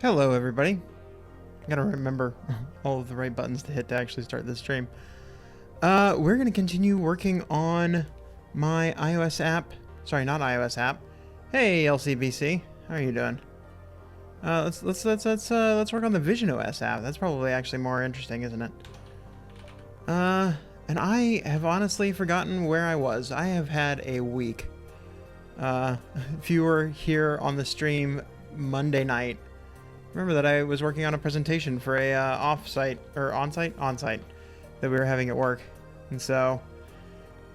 Hello everybody. I gotta remember all of the right buttons to hit to actually start this stream. We're gonna continue working on my iOS app. Sorry, not iOS app. Hey LCBC, how are you doing? Let's work on the Vision OS app. That's probably actually more interesting, isn't it? And I have honestly forgotten where I was. I have had a week. If you were here on the stream Monday night, remember that I was working on a presentation for a off-site or on-site that we were having at work, and so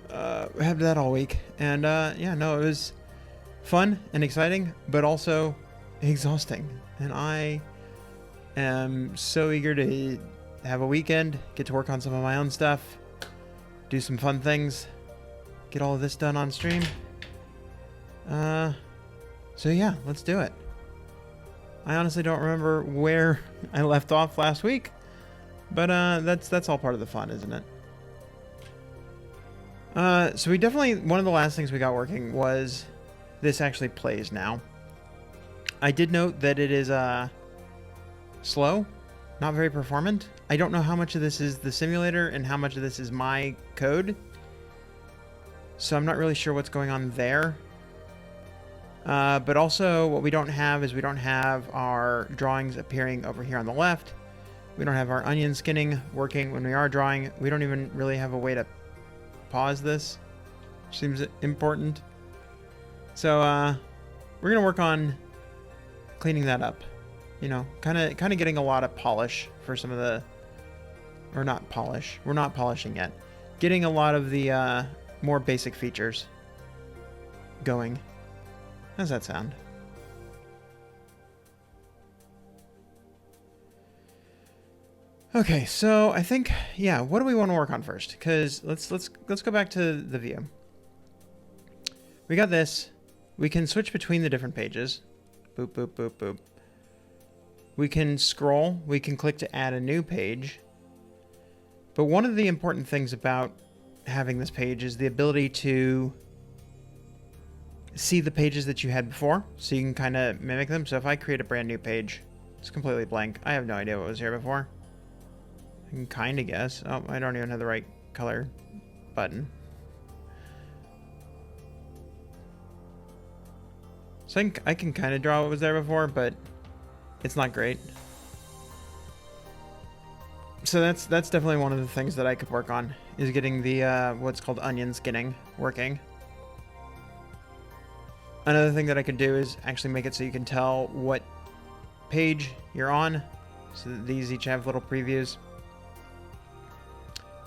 we had that all week. And yeah, no, it was fun and exciting, but also exhausting. And I am so eager to have a weekend, get to work on some of my own stuff, do some fun things, get all of this done on stream. So yeah, let's do it. I honestly don't remember where I left off last week, but that's all part of the fun, isn't it? So we definitely, one of the last things we got working was this actually plays now. I did note that it is slow, not very performant. I don't know how much of this is the simulator and how much of this is my code, so I'm not really sure what's going on there. But also what we don't have is we don't have our drawings appearing over here on the left. We don't have our onion skinning working when we are drawing. We don't even really have a way to pause this, which seems important. So we're gonna work on cleaning that up. You know, kind of getting a lot of polish for some of the, or not polish. We're not polishing yet. Getting a lot of the more basic features going. How does that sound? Okay, so I think, yeah, what do we want to work on first? Because let's go back to the view. We got this. We can switch between the different pages. Boop, boop, boop, boop. We can scroll. We can click to add a new page. But one of the important things about having this page is the ability to see the pages that you had before, so you can kind of mimic them. So if I create a brand new page, it's completely blank. I have no idea what was here before. I can kind of guess. Oh, I don't even have the right color button. So I can kind of draw what was there before, but it's not great. So that's definitely one of the things that I could work on, is getting the what's called onion skinning working. Another thing that I could do is actually make it so you can tell what page you're on. So that these each have little previews.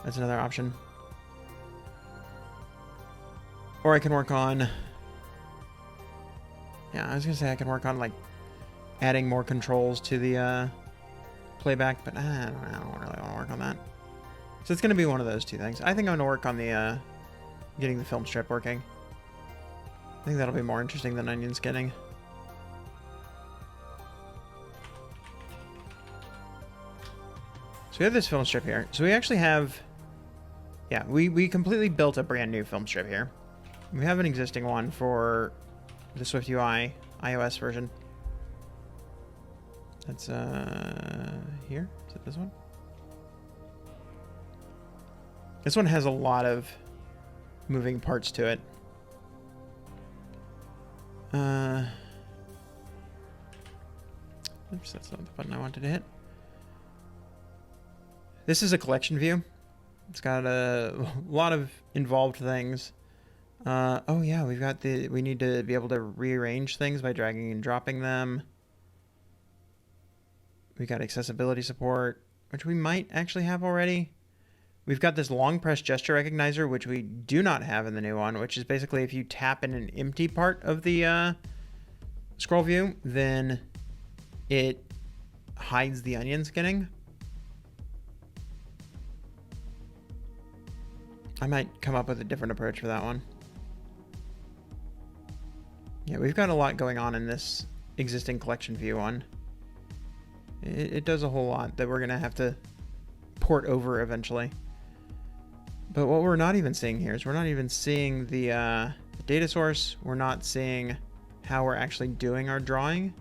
That's another option. Or I can work on... Yeah, I was going to say I can work on like adding more controls to the playback, but I don't really want to work on that. So it's going to be one of those two things. I think I'm going to work on the getting the film strip working. I think that'll be more interesting than onion skinning. So we have this film strip here. So we actually have... Yeah, we completely built a brand new film strip here. We have an existing one for the SwiftUI iOS version. That's here. Is it this one? This one has a lot of moving parts to it. Oops, that's not the button I wanted to hit. This is a collection view. It's got a lot of involved things. Oh yeah, we need to be able to rearrange things by dragging and dropping them. We got accessibility support, which we might actually have already. We've got this long press gesture recognizer, which we do not have in the new one, which is basically if you tap in an empty part of the scroll view, then it hides the onion skinning. I might come up with a different approach for that one. Yeah, we've got a lot going on in this existing collection view one. It does a whole lot that we're going to have to port over eventually. But what we're not even seeing here is we're not even seeing the data source. We're not seeing how we're actually doing our drawing.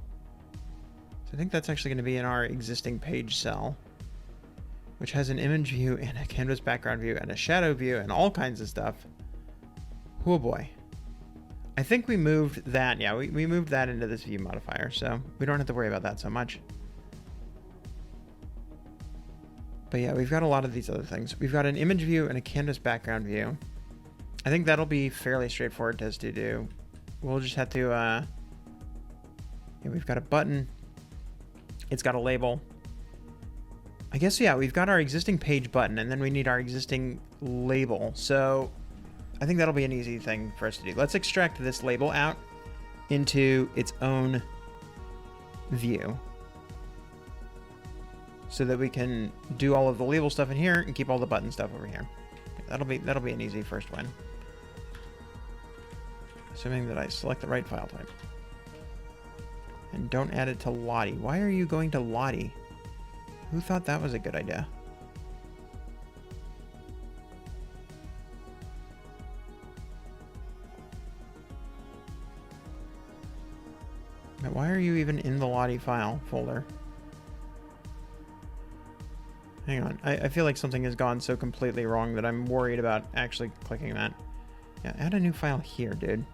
So I think that's actually going to be in our existing page cell, which has an image view and a canvas background view and a shadow view and all kinds of stuff. Oh boy. I think we moved that. Yeah, we moved that into this view modifier, so we don't have to worry about that so much. But yeah, we've got a lot of these other things. We've got an image view and a canvas background view. I think that'll be fairly straightforward to do. We'll just have to, yeah, we've got a button. It's got a label. I guess, yeah, we've got our existing page button, and then we need our existing label. So I think that'll be an easy thing for us to do. Let's extract this label out into its own view so that we can do all of the label stuff in here and keep all the button stuff over here. That'll be an easy first win. Assuming that I select the right file type. And don't add it to Lottie. Why are you going to Lottie? Who thought that was a good idea? But why are you even in the Lottie file folder? Hang on. I feel like something has gone so completely wrong that I'm worried about actually clicking that. Yeah, add a new file here, dude.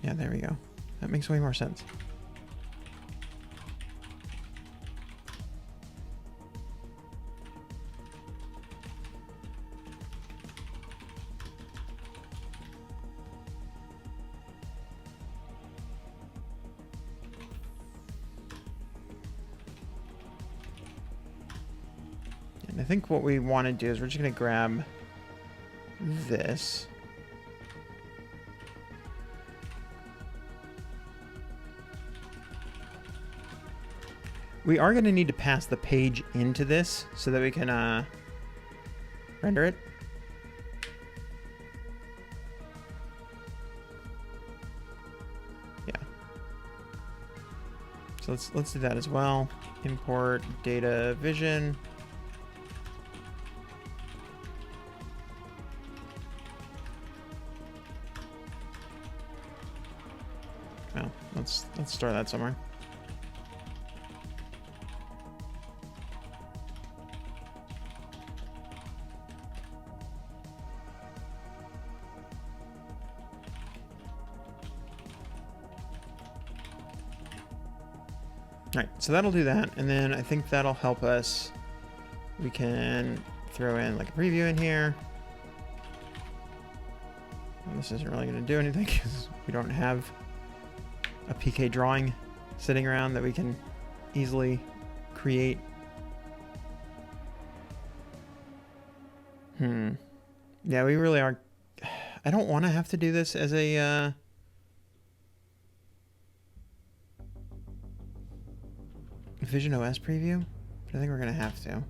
Yeah, there we go. That makes way more sense. And I think what we want to do is we're just going to grab this. We are going to need to pass the page into this so that we can render it. Yeah. So let's do that as well. Import data vision. Well, let's store that somewhere. All right, so that'll do that, and then I think that'll help us. We can throw in like a preview in here. And this isn't really going to do anything because we don't have a PK drawing sitting around that we can easily create. Yeah, we really are. I don't want to have to do this as a Vision OS preview, but I think we're going to have to.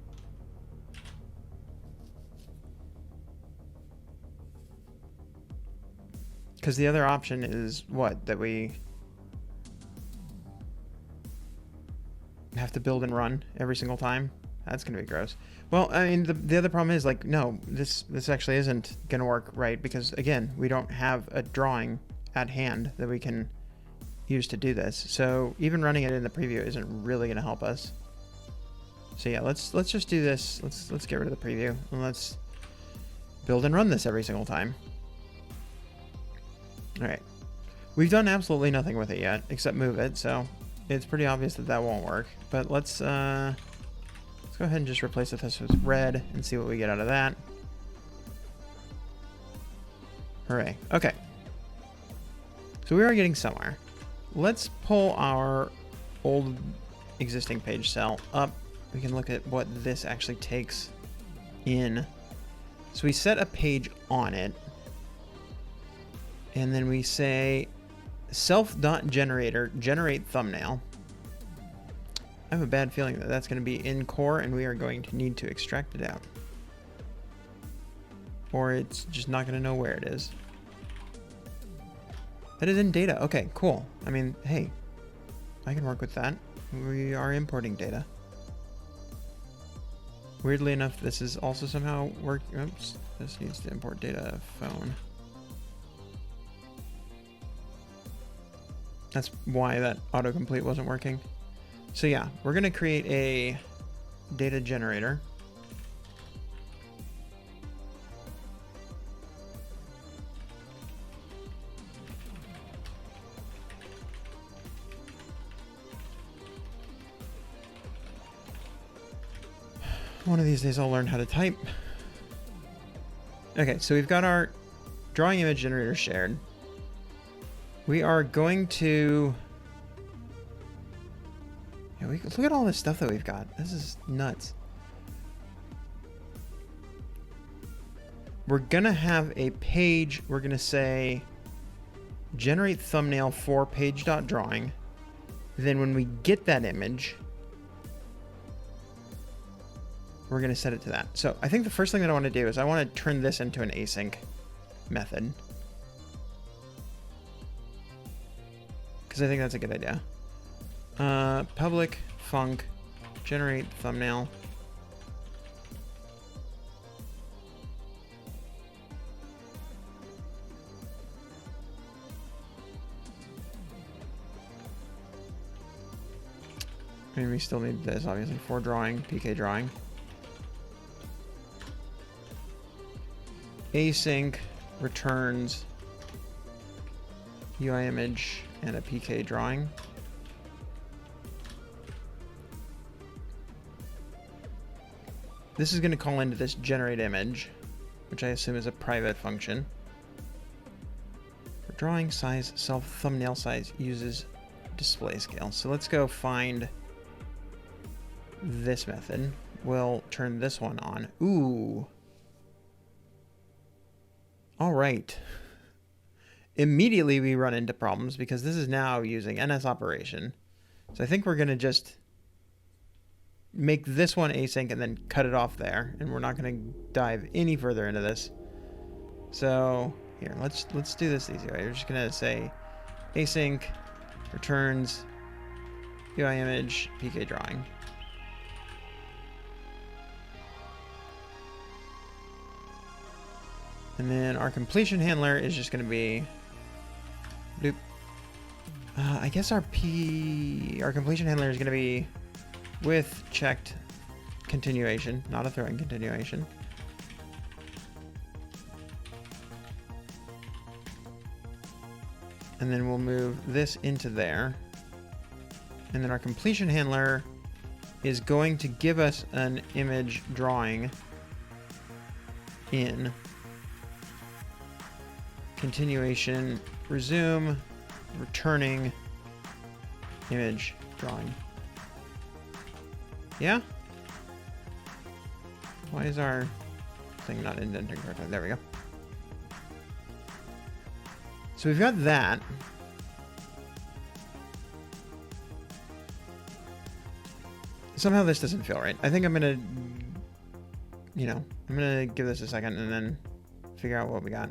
Because the other option is what? That we have to build and run every single time? That's going to be gross. Well, I mean, the other problem is, like, no, this actually isn't going to work right because, again, we don't have a drawing at hand that we can use to do this. So even running it in the preview isn't really going to help us. So yeah, let's just do this. Let's get rid of the preview and let's build and run this every single time. All right. We've done absolutely nothing with it yet except move it, so it's pretty obvious that that won't work. But let's go ahead and just replace this with red and see what we get out of that. Hooray. Okay. So we are getting somewhere. Let's pull our old existing page cell up. We can look at what this actually takes in. So we set a page on it. And then we say self.generator generate thumbnail. I have a bad feeling that that's going to be in core and we are going to need to extract it out. Or it's just not going to know where it is. That is in data. Okay, cool. I mean, hey, I can work with that. We are importing data. Weirdly enough, this is also somehow oops, this needs to import data phone. That's why that autocomplete wasn't working. So yeah, we're going to create a data generator. One of these days I'll learn how to type. Okay, so we've got our drawing image generator shared. We are going to... Yeah, look at all this stuff that we've got. This is nuts. We're going to have a page. We're going to say generate thumbnail for page.drawing. Then when we get that image, we're going to set it to that. So I think the first thing that I want to do is I want to turn this into an async method, because I think that's a good idea. Public func generate thumbnail. I mean, we still need this, obviously, for drawing, PK drawing. Async returns UI image and a PK drawing. This is going to call into this generate image, which I assume is a private function. For drawing size, self thumbnail size uses display scale. So let's go find this method. We'll turn this one on. Ooh. All right. Immediately we run into problems because this is now using NS operation. So I think we're going to just make this one async and then cut it off there. And we're not going to dive any further into this. So here, let's do this easy way. We're just going to say async returns UI image PK drawing. And then our completion handler is just going to be bloop. I guess our completion handler is going to be with checked continuation, not a throwing continuation. And then we'll move this into there. And then our completion handler is going to give us an image drawing in continuation, resume, returning image drawing. Yeah? Why is our thing not indenting correctly? There we go. So we've got that. Somehow this doesn't feel right. I think I'm gonna, I'm gonna give this a second and then figure out what we got.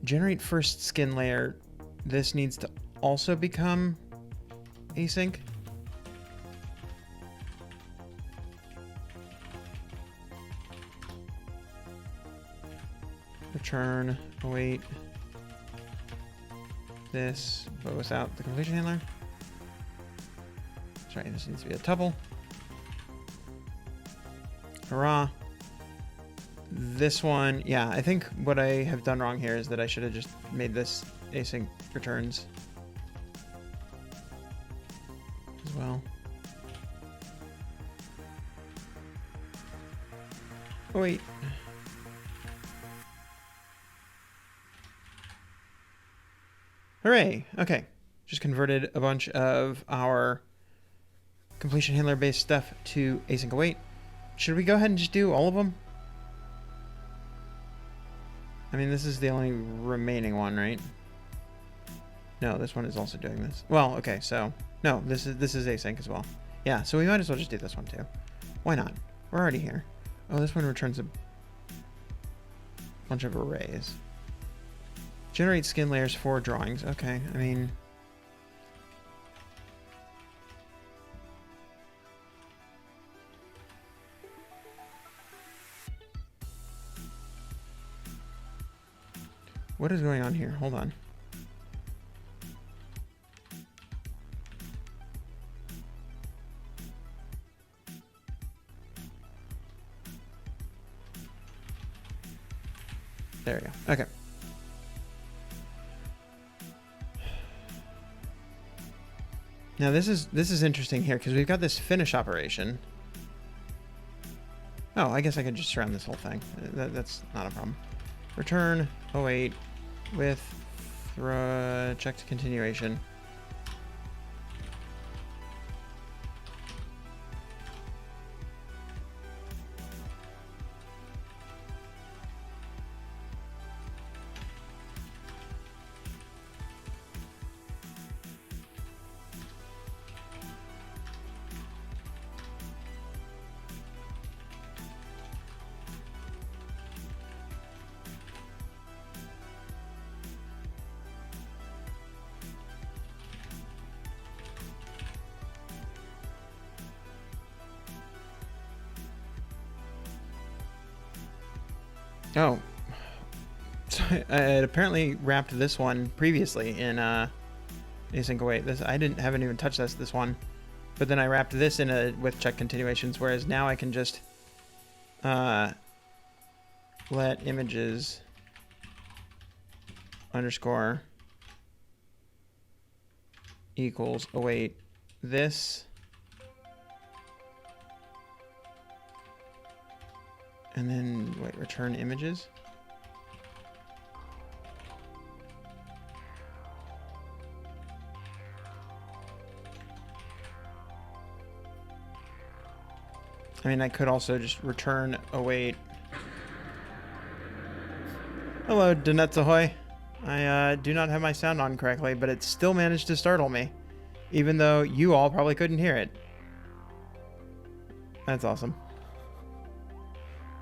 Generate first skin layer. This needs to also become async. Return, await this, but without the completion handler. Sorry, this needs to be a tuple. Hurrah. This one, yeah, I think what I have done wrong here is that I should have just made this async returns as well. Oh, wait. Hooray! Okay. Just converted a bunch of our completion handler based stuff to async await. Should we go ahead and just do all of them? I mean, this is the only remaining one, right? No, this one is also doing this. Well, okay, so no, this is async as well. Yeah, so we might as well just do this one too. Why not? We're already here. Oh, this one returns a bunch of arrays. Generate skin layers for drawings. Okay, I mean, what is going on here? Hold on. There we go. Okay. Now this is interesting here because we've got this finish operation. Oh, I guess I could just surround this whole thing. That's not a problem. Return 08 with check to continuation. Oh, so I had apparently wrapped this one previously in async await. This haven't even touched this one, but then I wrapped this in with check continuations. Whereas now I can just let images underscore equals await this. And then, wait, return images? I mean, I could also just return await. Hello, Donets Ahoy. I do not have my sound on correctly, but it still managed to startle me. Even though you all probably couldn't hear it. That's awesome.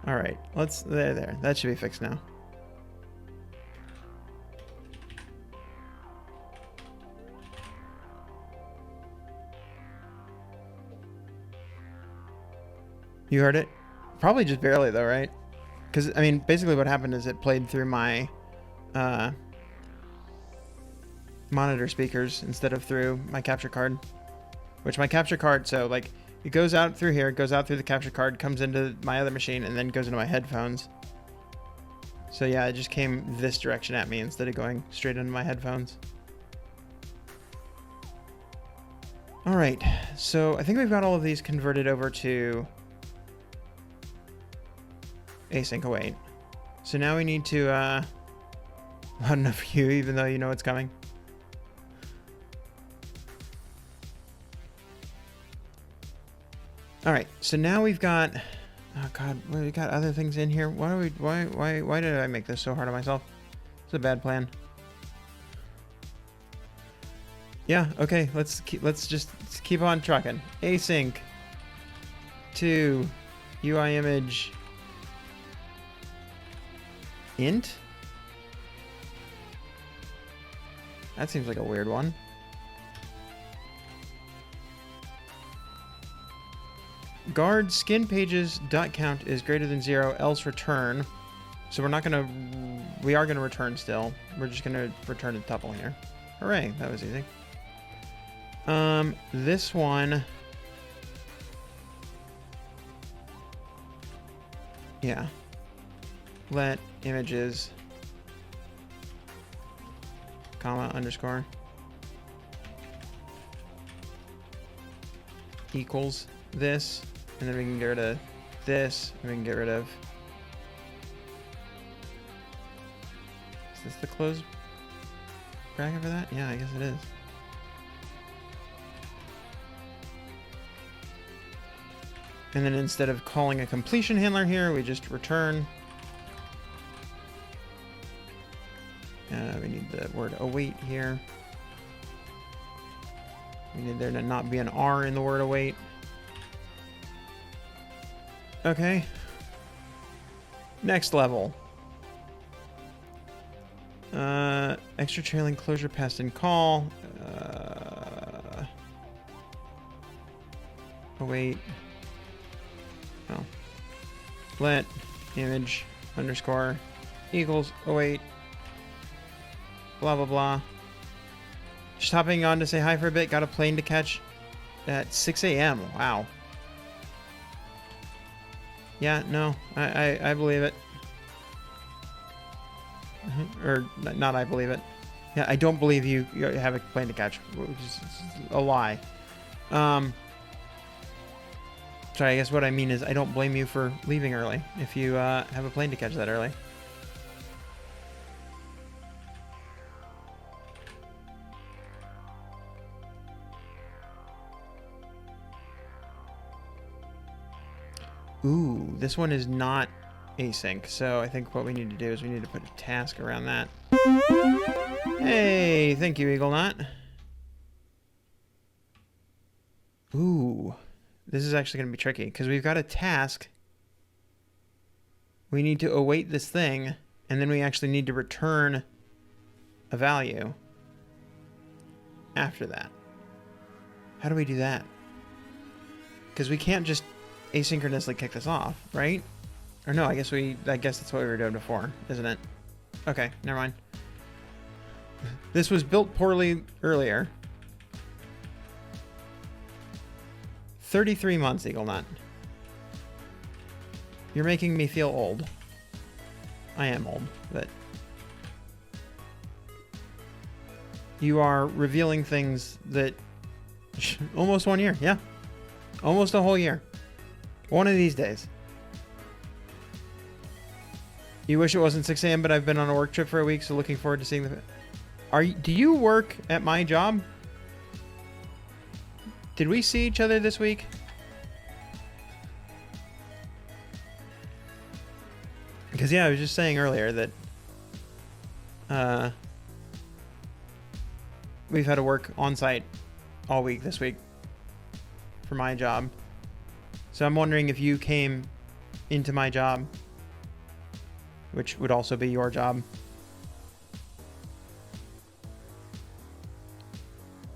All right, there. That should be fixed now. You heard it? Probably just barely though, right? Because, I mean, basically what happened is it played through my monitor speakers instead of through my capture card. Which my capture card, so like, it goes out through here, goes out through the capture card, comes into my other machine, and then goes into my headphones. So yeah, it just came this direction at me instead of going straight into my headphones. All right, so I think we've got all of these converted over to async await. So now we need to loud enough for you, even though you know it's coming. All right, so now we've got, oh God, we got other things in here. Why did I make this so hard on myself? It's a bad plan. Yeah, okay, let's just keep on trucking. Async to UI image int. That seems like a weird one. Guard skin pages dot count is greater than 0, else return. So we are gonna return still. We're just gonna return a tuple here. Hooray, that was easy. This one, yeah. Let images, comma, underscore, equals this. And then we can get rid of this, and we can get rid of... Is this the close bracket for that? Yeah, I guess it is. And then instead of calling a completion handler here, we just return. We need the word await here. We need there to not be an R in the word await. Okay. Next level. Extra trailing closure passed in call. Await. Oh. Let image underscore equals await. Blah, blah, blah. Just hopping on to say hi for a bit. Got a plane to catch at 6 a.m. Wow. Yeah, no, I believe it. Or not I believe it. Yeah, I don't believe you have a plane to catch, which is a lie. Sorry, I guess what I mean is I don't blame you for leaving early if you have a plane to catch that early. Ooh, this one is not async, so I think what we need to do is we need to put a task around that. Hey, thank you, Eagle Knot. Ooh, this is actually going to be tricky because we've got a task. We need to await this thing, and then we actually need to return a value after that. How do we do that? Because we can't just asynchronously kick this off, right? Or no, I guess that's what we were doing before, isn't it? Okay, never mind. This was built poorly earlier. 33 months, Eagle Nut. You're making me feel old. I am old, but you are revealing things that almost 1 year, yeah. Almost a whole year. One of these days. You wish it wasn't 6 a.m., but I've been on a work trip for a week, so looking forward to seeing the... Do you work at my job? Did we see each other this week? Because, yeah, I was just saying earlier that we've had to work on-site all week this week for my job. So I'm wondering if you came into my job, which would also be your job.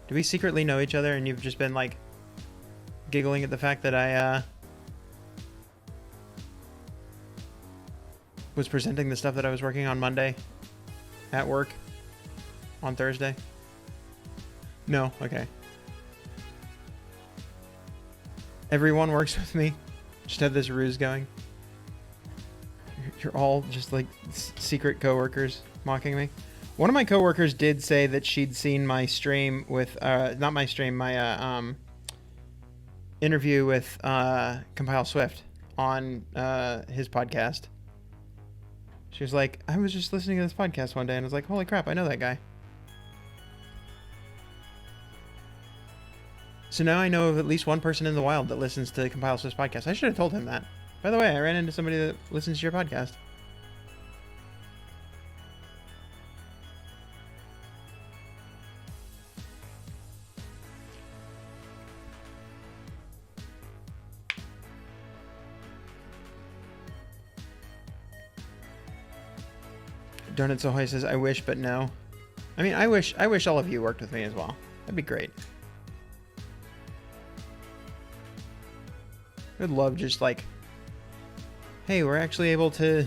Do we secretly know each other and you've just been like giggling at the fact that I was presenting the stuff that I was working on Monday at work on Thursday? No? Okay. Everyone works with me. Just have this ruse going. You're all just like secret coworkers mocking me. One of my coworkers did say that she'd seen my stream with, not my stream, my interview with Compile Swift on his podcast. She was like, I was just listening to this podcast one day and I was like, holy crap, I know that guy. So now I know of at least one person in the wild that listens to Compile Swift's podcast. I should have told him that. By the way, I ran into somebody that listens to your podcast. Donuts Ahoy says, I wish, but no. I mean, I wish all of you worked with me as well. That'd be great. I would love just like, hey, we're actually able to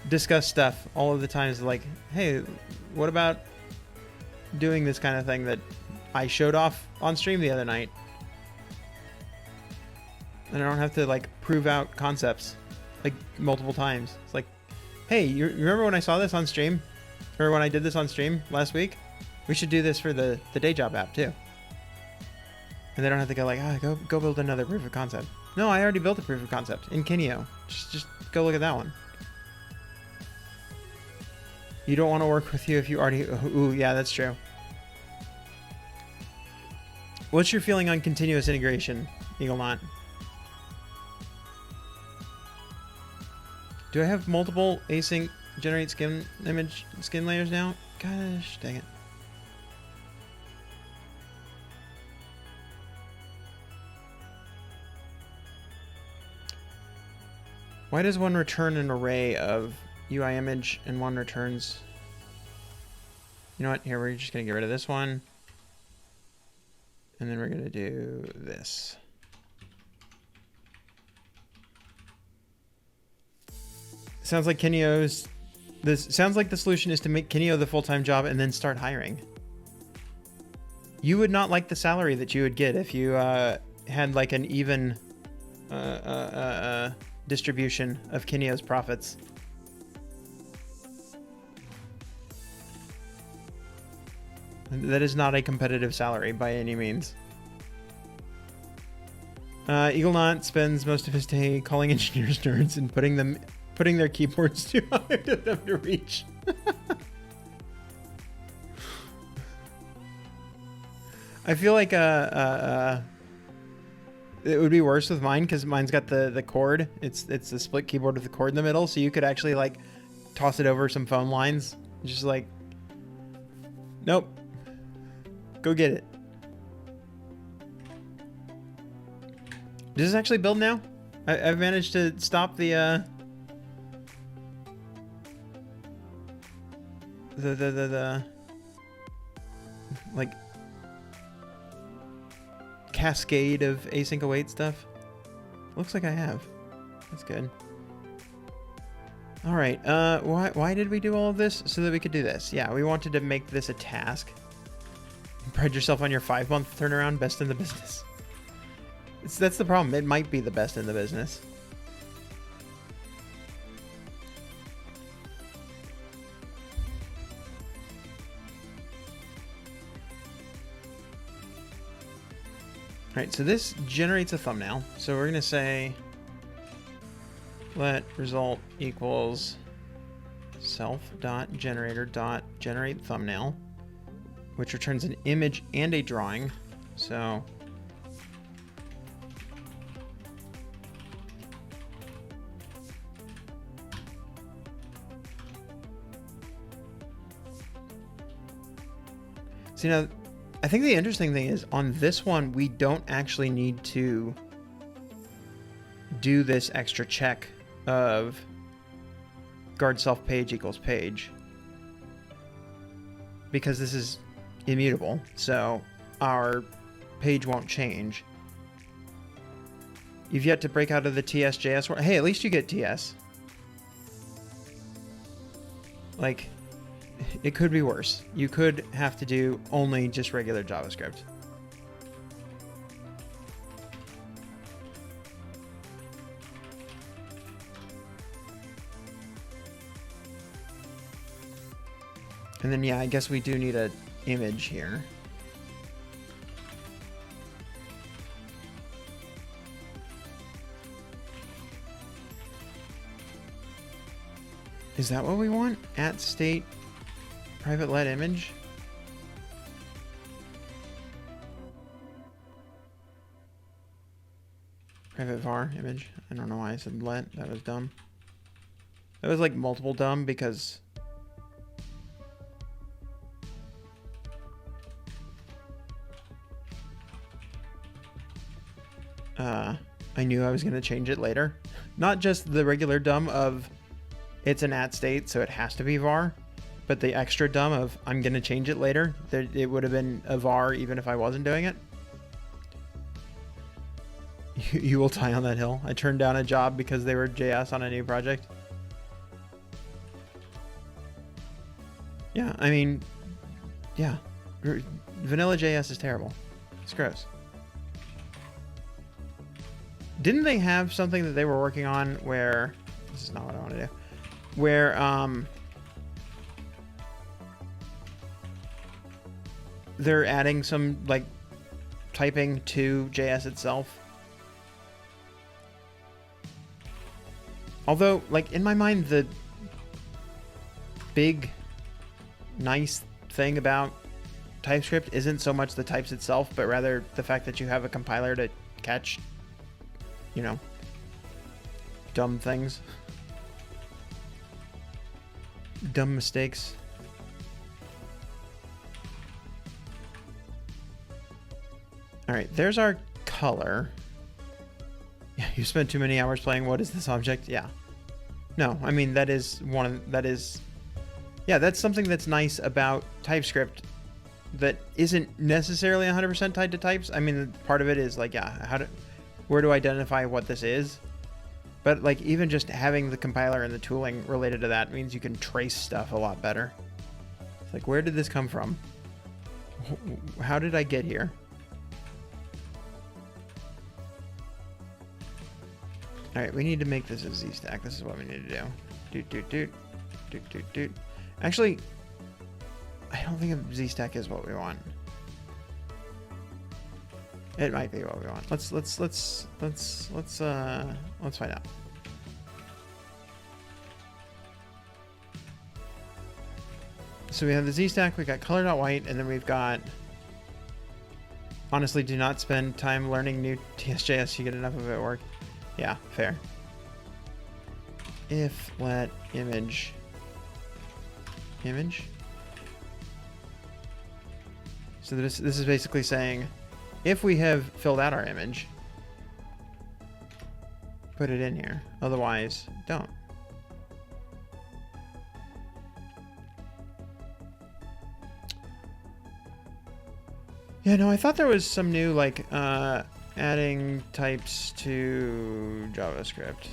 discuss stuff all of the times. Like, hey, what about doing this kind of thing that I showed off on stream the other night? And I don't have to like prove out concepts like multiple times. It's like, hey, you remember when I saw this on stream? Or when I did this on stream last week? We should do this for the day job app too. And they don't have to go like, go build another proof of concept. No, I already built a proof of concept in Kineo. Just go look at that one. You don't want to work with you if you already... Ooh, yeah, that's true. What's your feeling on continuous integration, Eaglemont? Do I have multiple async generate skin layers now? Gosh, dang it. Why does one return an array of UI image and one returns... You know what? Here, we're just going to get rid of this one. And then we're going to do this. Sounds like Kineo's... Sounds like the solution is to make Kineo the full-time job and then start hiring. You would not like the salary that you would get if you had like an even... distribution of Kineo's profits. That is not a competitive salary by any means. Eaglenaut spends most of his day calling engineers nerds and putting their keyboards too high for them to reach. I feel like it would be worse with mine because mine's got the cord. It's a split keyboard with the cord in the middle, so you could actually like toss it over some phone lines. Just like, nope, go get it. Does this actually build now? I've managed to stop the like cascade of async await stuff. Looks like I have. That's good. All right. Why did we do all of this? So that we could do this. Yeah, we wanted to make this a task. Pride yourself on your 5-month turnaround, best in the business. That's the problem. It might be the best in the business. All right, so this generates a thumbnail. So we're going to say let result equals self.generator.generate thumbnail, which returns an image and a drawing. So you know, I think the interesting thing is on this one, we don't actually need to do this extra check of guard self page equals page because this is immutable. So our page won't change. You've yet to break out of the TS.js world. Hey, at least you get TS. Like, it could be worse. You could have to do only just regular JavaScript. And then, yeah, I guess we do need an image here. Is that what we want? At state private let image? Private var image. I don't know why I said let. That was dumb. That was like multiple dumb because I knew I was going to change it later. Not just the regular dumb of it's an at state, so it has to be var, but the extra dumb of I'm going to change it later. It would have been a var even if I wasn't doing it. You will die on that hill. I turned down a job because they were JS on a new project. Yeah, I mean, yeah. Vanilla JS is terrible. It's gross. Didn't they have something that they were working on where... This is not what I want to do. Where, they're adding some, like, typing to JS itself? Although, like, in my mind, the big, nice thing about TypeScript isn't so much the types itself, but rather the fact that you have a compiler to catch, you know, dumb things. Dumb mistakes. All right, there's our color. Yeah, you spent too many hours playing what is this object? Yeah. No, I mean, that is yeah, that's something that's nice about TypeScript that isn't necessarily 100% tied to types. I mean, part of it is like, yeah, where to identify what this is. But like even just having the compiler and the tooling related to that means you can trace stuff a lot better. It's like, where did this come from? How did I get here? All right, we need to make this a Z stack. This is what we need to do. Doot. Actually, I don't think a Z-stack is what we want. It might be what we want. Let's find out. So we have the Z-stack, we got color.white, and then we've got, honestly, do not spend time learning new TSJS, you get enough of it at work. Yeah, fair. If let image. So this is basically saying, if we have filled out our image, put it in here. Otherwise, don't. Yeah, no, I thought there was some new, like, adding types to JavaScript.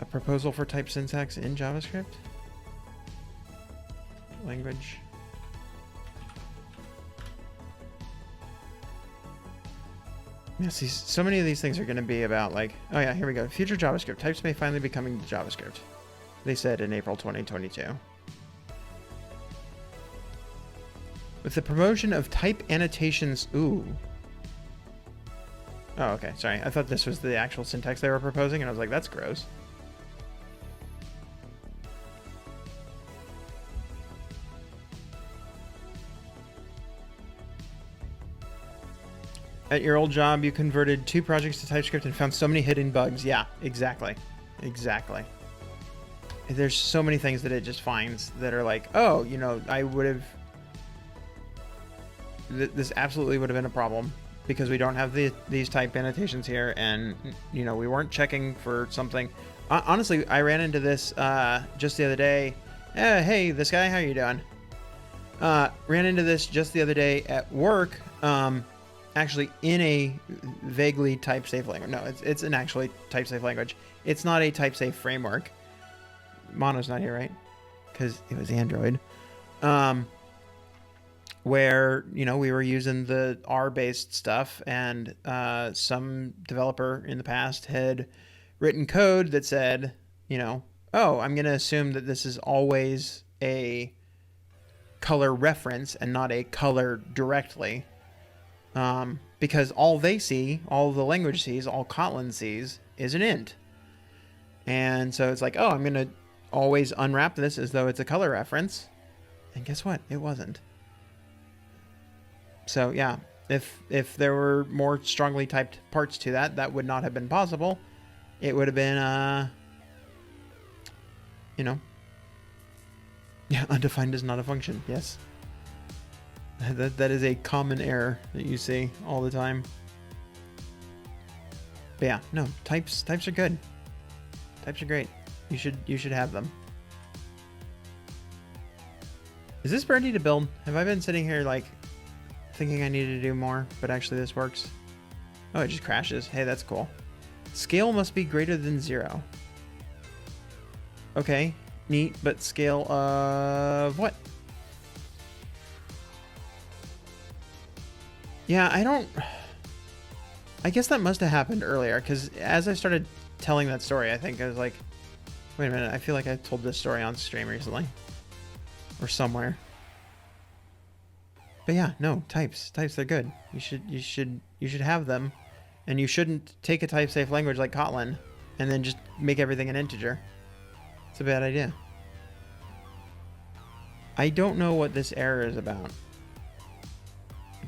A proposal for type syntax in JavaScript? Language. Yeah, see, so many of these things are going to be about, like, oh yeah, here we go. Future JavaScript. Types may finally be coming to JavaScript. They said in April 2022. With the promotion of type annotations, ooh. Oh, okay, sorry. I thought this was the actual syntax they were proposing, and I was like, that's gross. At your old job, you converted 2 projects to TypeScript and found so many hidden bugs. Yeah, exactly. Exactly. There's so many things that it just finds that are like, oh, you know, I would have... This absolutely would have been a problem because we don't have these type annotations here, and, you know, we weren't checking for something. Honestly, I ran into this just the other day. Hey, this guy, how you doing? Ran into this just the other day at work. Actually in a vaguely type-safe language. No, it's an actually type-safe language. It's not a type-safe framework. Mono's not here, right? Because it was Android. Where, you know, we were using the R-based stuff, and some developer in the past had written code that said, you know, oh, I'm going to assume that this is always a color reference and not a color directly. Because all they see, all the language sees, all Kotlin sees is an int. And so it's like, oh, I'm going to always unwrap this as though it's a color reference. And guess what? It wasn't. So yeah, if there were more strongly typed parts to that, that would not have been possible. It would have been, you know, yeah, undefined is not a function. Yes. That is a common error that you see all the time. But yeah, no, types are good. Types are great. You should have them. Is this ready to build? Have I been sitting here like thinking I need to do more, but actually this works? Oh, it just crashes. Hey, that's cool. Scale must be greater than 0. Okay, neat, but scale of what? Yeah, I guess that must have happened earlier, because as I started telling that story, I think I was like, wait a minute, I feel like I told this story on stream recently. Or somewhere. But yeah, no, types, they're good. You should have them, and you shouldn't take a type-safe language like Kotlin and then just make everything an integer. It's a bad idea. I don't know what this error is about.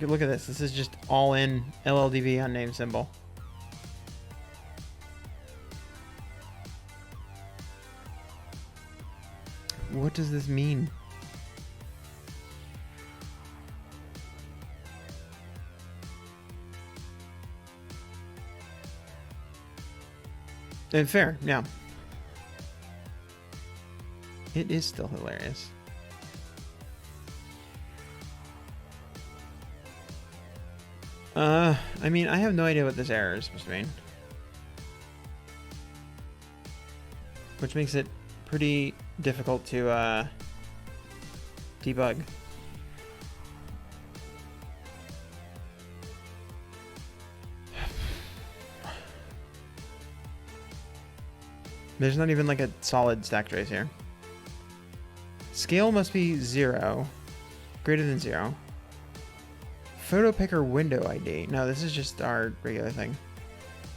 Look at this. This is just all in LLDV unnamed symbol. What does this mean? Fair, yeah. It is still hilarious. I mean, I have no idea what this error is supposed to mean. Which makes it pretty difficult to, debug. There's not even like a solid stack trace here. Scale must be 0. Greater than 0. Photo picker window ID. No, this is just our regular thing.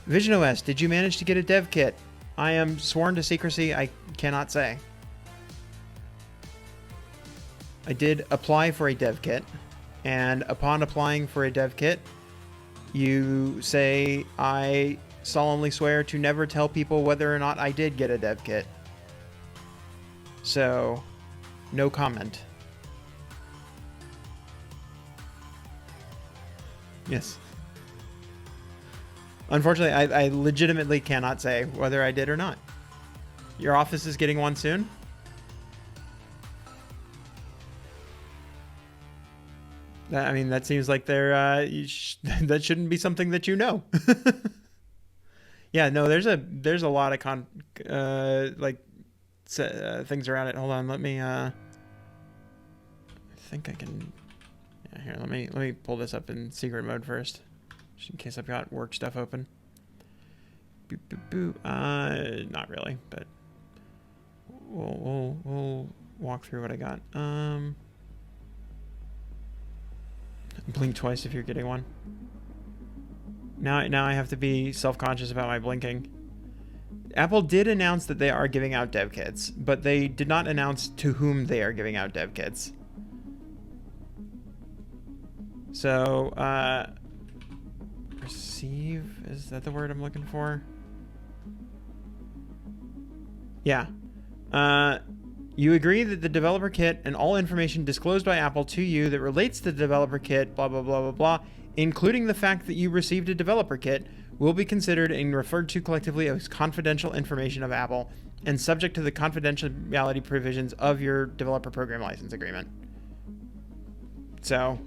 Vision OS, did you manage to get a dev kit? I am sworn to secrecy. I cannot say. I did apply for a dev kit, and upon applying for a dev kit, you say, I solemnly swear to never tell people whether or not I did get a dev kit. So, no comment. Yes. Unfortunately, I legitimately cannot say whether I did or not. Your office is getting one soon? I mean, that seems like they're, that shouldn't be something that you know. Yeah, no, there's a lot of things around it. Hold on, let me, I think I can, yeah, here, let me pull this up in secret mode first, just in case I've got work stuff open. Boop, boop, boop. Not really, but we'll walk through what I got. Blink twice if you're getting one. Now I have to be self-conscious about my blinking. Apple did announce that they are giving out dev kits, but they did not announce to whom they are giving out dev kits. So, receive, is that the word I'm looking for? Yeah. You agree that the developer kit and all information disclosed by Apple to you that relates to the developer kit, blah, blah, blah, blah, blah, including the fact that you received a developer kit, will be considered and referred to collectively as confidential information of Apple and subject to the confidentiality provisions of your developer program license agreement. So,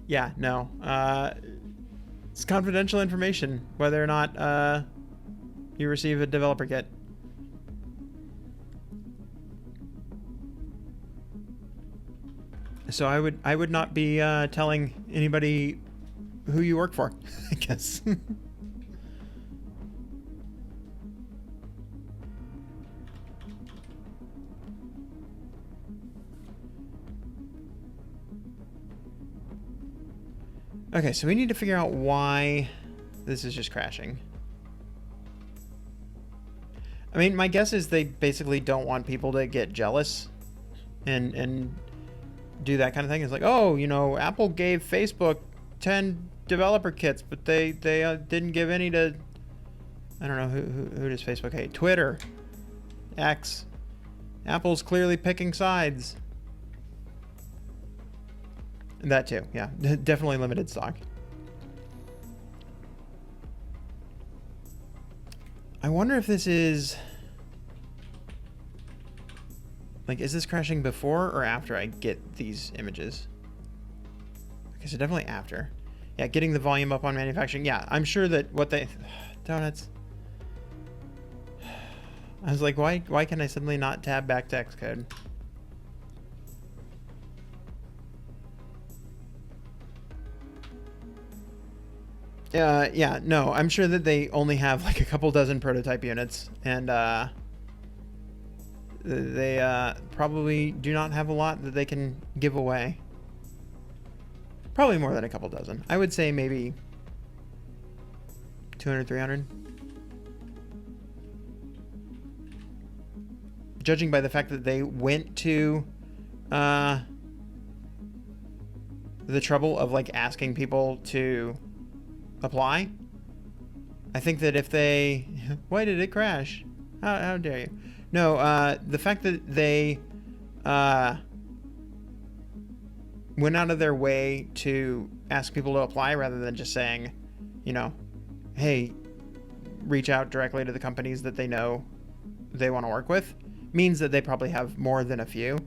yeah, no. It's confidential information, whether or not you receive a developer kit. So I would not be telling anybody who you work for, I guess. Okay, so we need to figure out why this is just crashing. I mean, my guess is they basically don't want people to get jealous and do that kind of thing. It's like, oh, you know, Apple gave Facebook 10 developer kits, but they didn't give any to, I don't know, who does Facebook hate? Twitter, X. Apple's clearly picking sides. That too, yeah. Definitely limited stock. I wonder if this is... like, is this crashing before or after I get these images? Okay, so definitely after. Yeah, getting the volume up on manufacturing. Yeah, I'm sure that what they... donuts. I was like, why can I suddenly not tab back to Xcode? Yeah, no, I'm sure that they only have like a couple dozen prototype units, and they probably do not have a lot that they can give away. Probably more than a couple dozen. I would say maybe 200, 300. Judging by the fact that they went to the trouble of like asking people to apply, I think that if they... why did it crash? How dare you? No, the fact that they went out of their way to ask people to apply rather than just saying, you know, hey, reach out directly to the companies that they know they want to work with, means that they probably have more than a few.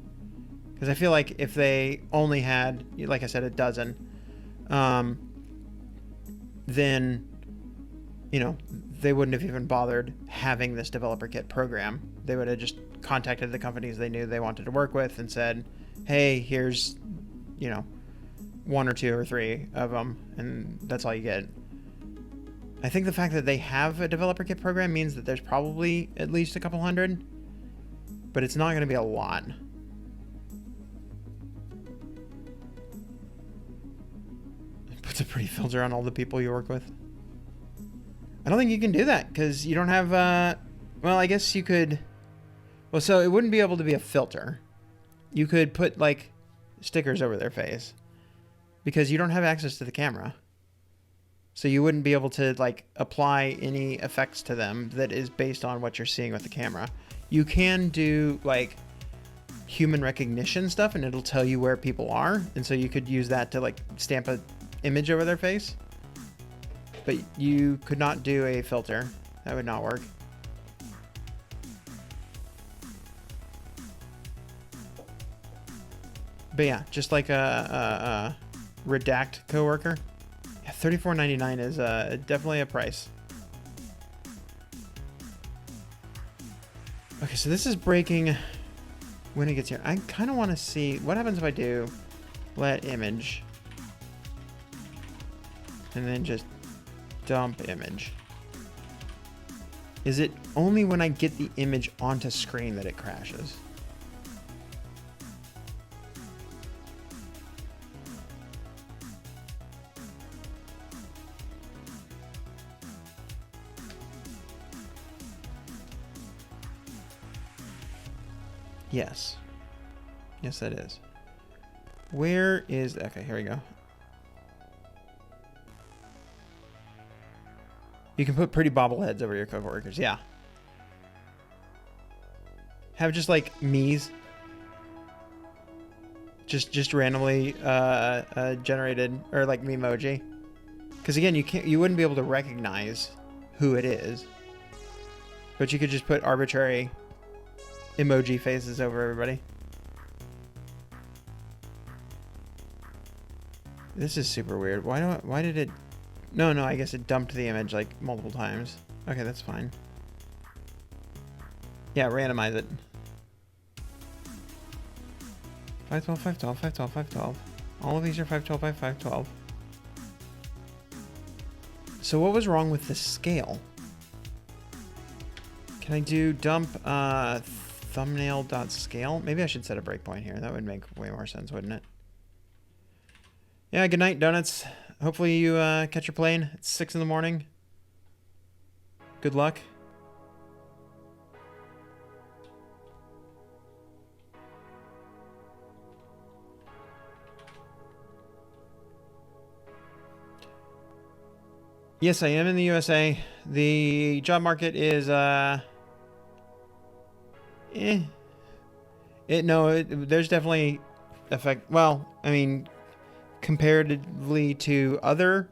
Because I feel like if they only had, like I said, a dozen, then, you know, they wouldn't have even bothered having this developer kit program. They would have just contacted the companies they knew they wanted to work with and said, hey, here's, you know, 1 or 2 or 3 of them, and that's all you get. I think the fact that they have a developer kit program means that there's probably at least a couple hundred, but it's not going to be a lot. It puts a pretty filter on all the people you work with. I don't think you can do that because you don't have, well, I guess you could, well, so it wouldn't be able to be a filter. You could put like stickers over their face because you don't have access to the camera. So you wouldn't be able to like apply any effects to them that is based on what you're seeing with the camera. You can do like human recognition stuff and it'll tell you where people are. And so you could use that to like stamp an image over their face. But you could not do a filter. That would not work. But yeah, just like a redact coworker. Yeah, $34.99 is definitely a price. Okay, so this is breaking when it gets here. I kind of want to see what happens if I do let image and then just dump image. Is it only when I get the image onto screen that it crashes? Yes. Yes, that is. Where is... Okay, here we go. You can put pretty bobbleheads over your coworkers. Yeah. Have just like me's. Just randomly generated, or like memoji. Because again, you wouldn't be able to recognize who it is. But you could just put arbitrary emoji faces over everybody. This is super weird. Why did it... No, I guess it dumped the image like multiple times. Okay, that's fine. Yeah, randomize it. 512, 512, 512, 512. All of these are 512 by 512. So what was wrong with the scale? Can I do dump thumbnail.scale? Maybe I should set a breakpoint here. That would make way more sense, wouldn't it? Yeah, good night, donuts. Hopefully you catch your plane. It's 6 in the morning. Good luck. Yes, I am in the USA. The job market is there's definitely effect. Well, I mean, comparatively to other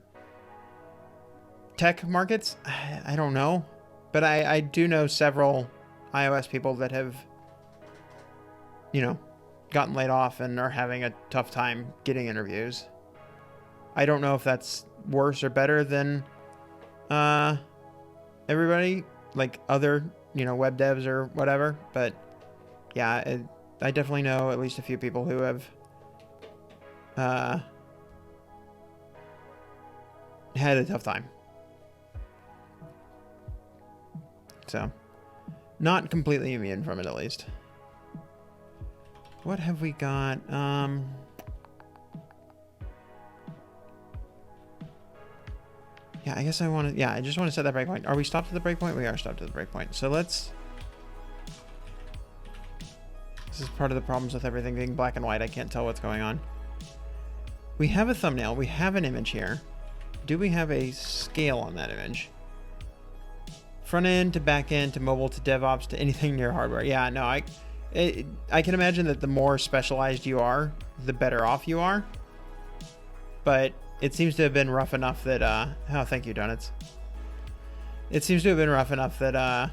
tech markets, I don't know, but I do know several iOS people that have, gotten laid off and are having a tough time getting interviews. I don't know if that's worse or better than everybody, like other, web devs or whatever, but yeah, I definitely know at least a few people who have had a tough time. So, not completely immune from it, at least. What have we got? Yeah, I guess I just want to set that breakpoint. Are we stopped at the breakpoint? We are stopped at the breakpoint. So let's... This is part of the problems with everything being black and white. I can't tell what's going on. We have a thumbnail. We have an image here. Do we have a scale on that image? Front end to back end to mobile to DevOps to anything near hardware. Yeah, no, I can imagine that the more specialized you are, the better off you are. But it seems to have been rough enough that, oh, thank you, donuts. It seems to have been rough enough that,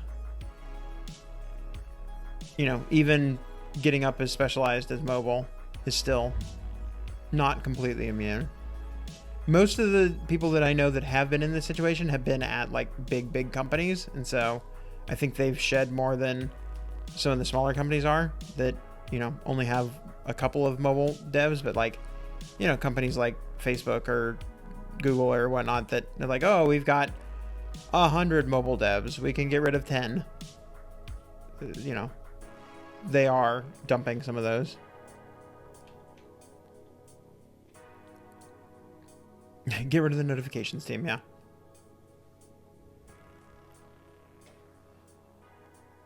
even getting up as specialized as mobile is still not completely immune. Most of the people that I know that have been in this situation have been at like big companies. And so I think they've shed more than some of the smaller companies are that, only have a couple of mobile devs, but like, companies like Facebook or Google or whatnot that they're like, oh, we've got 100 mobile devs. We can get rid of 10. You know, they are dumping some of those. Get rid of the notifications team, yeah.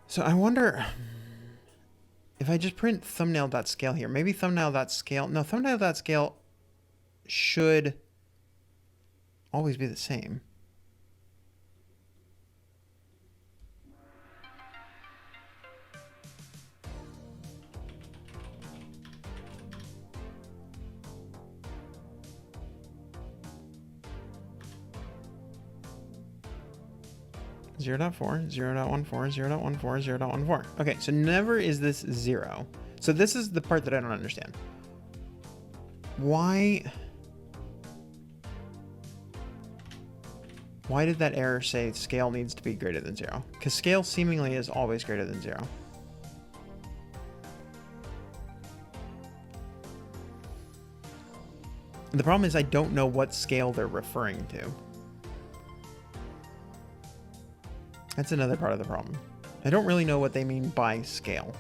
So I wonder if I just print thumbnail.scale here, maybe thumbnail.scale. No, thumbnail.scale should always be the same. Zero 0.4, 0.14, 0.14, 0.14. Okay, so never is this 0. So this is the part that I don't understand. Why did that error say scale needs to be greater than 0? Because scale seemingly is always greater than 0. The problem is I don't know what scale they're referring to. That's another part of the problem. I don't really know what they mean by scale.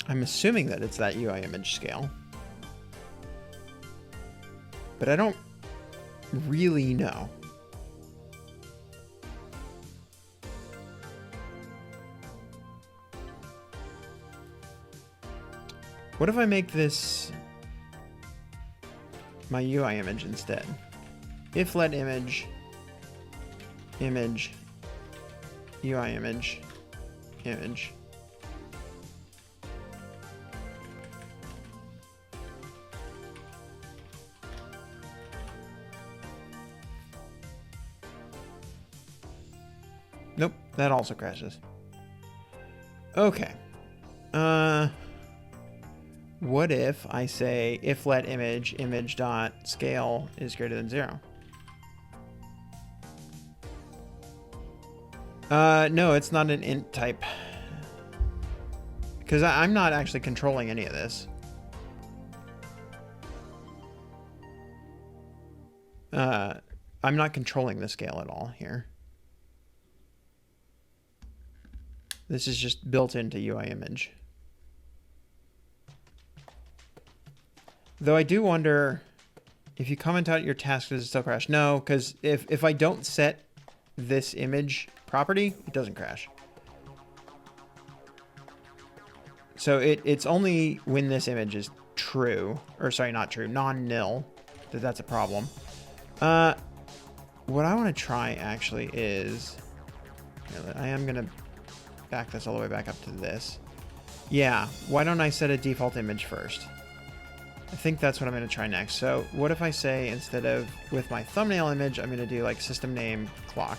I'm assuming that it's that UI image scale. But I don't really know. What if I make this my UI image instead? If let image, image, UI image, image. Nope, that also crashes. Okay. What if I say if let image, image dot scale is greater than 0? No, it's not an int type. Because I'm not actually controlling any of this. I'm not controlling the scale at all here. This is just built into UI image. Though I do wonder if you comment out your task, does it still crash? No, because if I don't set this image property, it doesn't crash. So it's only when this image is true, or sorry, not true, non-nil, that's a problem. What I want to try actually is, I am going to back this all the way back up to this. Yeah, why don't I set a default image first? I think that's what I'm going to try next. So what if I say, instead of with my thumbnail image, I'm going to do like system name clock.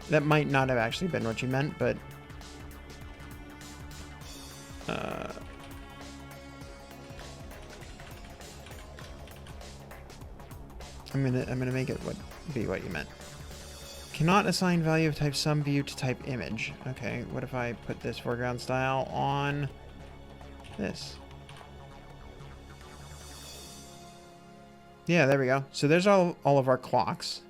That might not have actually been what you meant, but I'm gonna make it be what you meant. Cannot assign value of type sum view to type image. Okay, what if I put this foreground style on this? Yeah, there we go. So there's all of our clocks.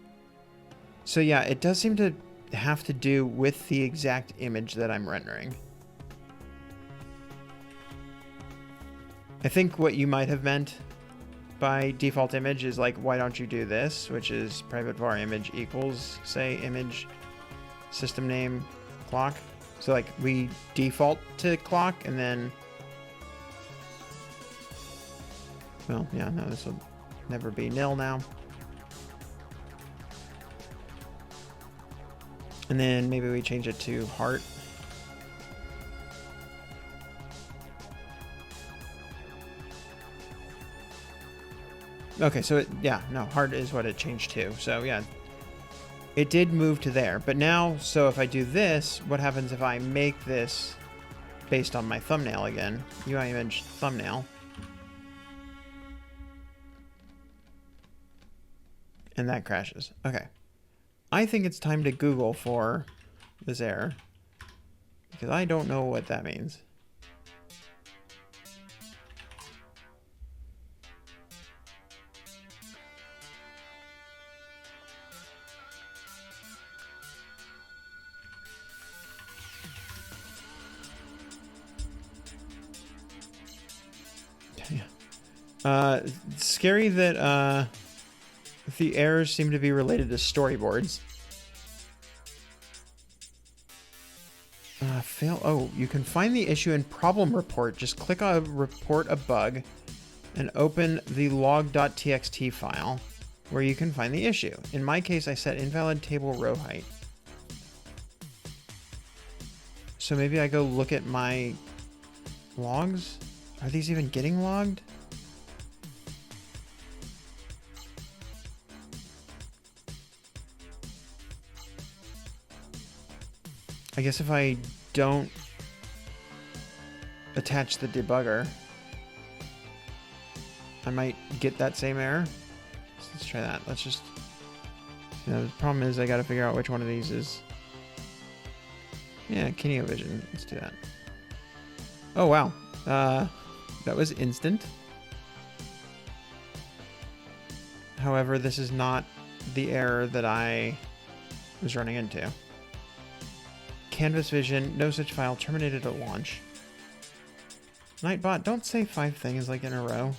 So yeah, it does seem to have to do with the exact image that I'm rendering. I think what you might have meant by default image is like, why don't you do this, which is private var image equals, say, image system name clock. So like we default to clock, and then, well, yeah, no, this will never be nil now. And then maybe we change it to heart. Okay, so heart is what it changed to. So yeah, it did move to there. But now, so if I do this, what happens if I make this based on my thumbnail again? UI image thumbnail. And that crashes. Okay. I think it's time to Google for this error, because I don't know what that means. It's scary that the errors seem to be related to storyboards. Fail. Oh, you can find the issue in problem report. Just click on report a bug and open the log.txt file where you can find the issue. In my case, I set invalid table row height. So maybe I go look at my logs. Are these even getting logged? I guess if I don't attach the debugger, I might get that same error. So let's try that. Let's just, the problem is I got to figure out which one of these is, yeah, Kineo vision. Let's do that. Oh, wow. That was instant. However, this is not the error that I was running into. Canvas vision, no such file, terminated at launch. Nightbot, don't say 5 things like in a row.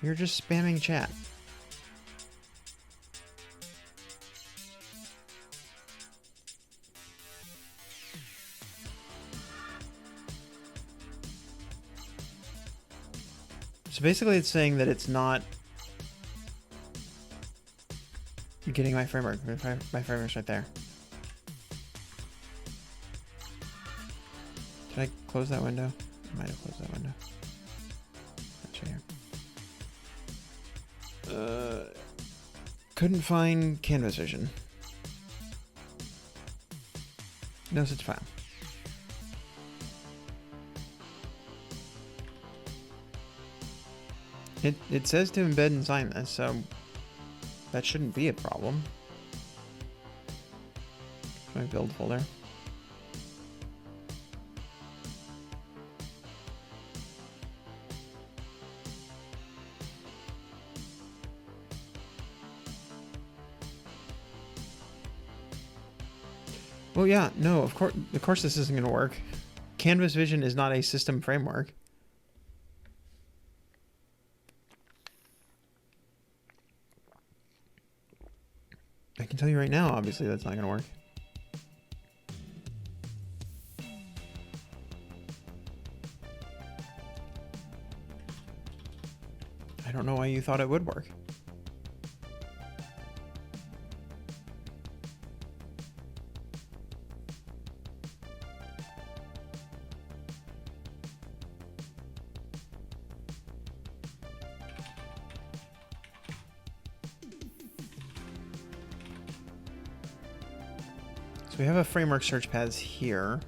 You're just spamming chat. So basically it's saying that it's not getting my framework. My framework's right there. Did I close that window? I might have closed that window. That's right here. Couldn't find Canvas vision. No such file. It says to embed and sign this, so that shouldn't be a problem. My build folder. Well, yeah, no, of course this isn't going to work. Canvas vision is not a system framework. I can tell you right now, obviously that's not going to work. I don't know why you thought it would work. We have a framework search paths here.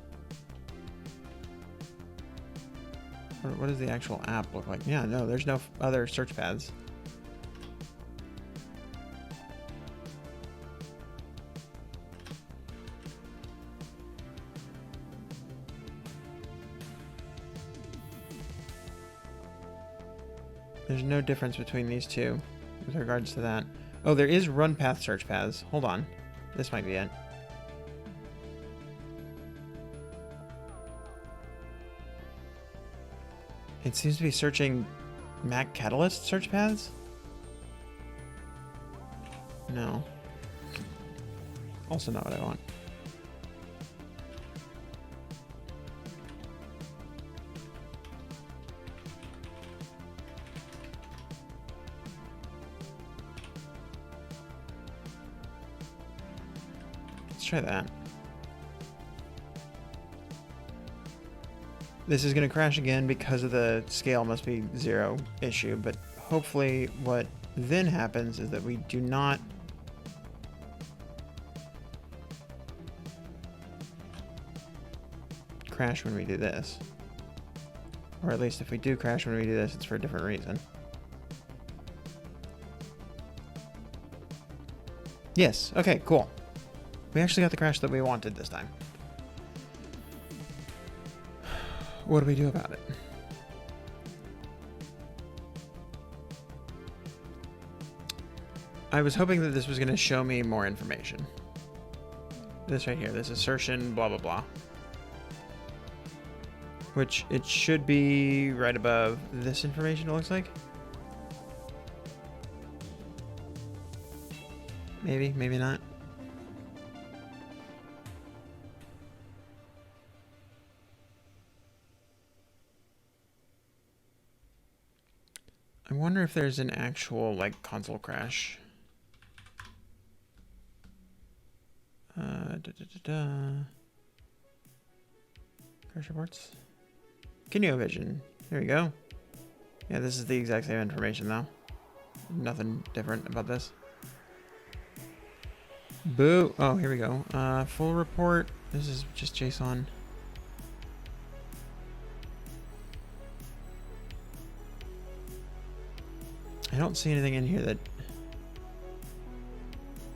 What does the actual app look like? Yeah, no, there's no other search paths. There's no difference between these two with regards to that. Oh, there is run path search paths. Hold on. This might be it. It seems to be searching Mac Catalyst search paths? No. Also not what I want. Let's try that. This is going to crash again because of the scale must be 0 issue, but hopefully what then happens is that we do not crash when we do this. Or at least if we do crash when we do this, it's for a different reason. Yes. Okay, cool. We actually got the crash that we wanted this time. What do we do about it? I was hoping that this was going to show me more information. This right here, this assertion, blah, blah, blah. Which it should be right above this information, it looks like. Maybe, maybe not. I wonder if there's an actual, like, console crash. Crash reports. Kineo vision. There we go. Yeah, this is the exact same information, though. Nothing different about this. Boo. Oh, here we go. Full report. This is just JSON. I don't see anything in here that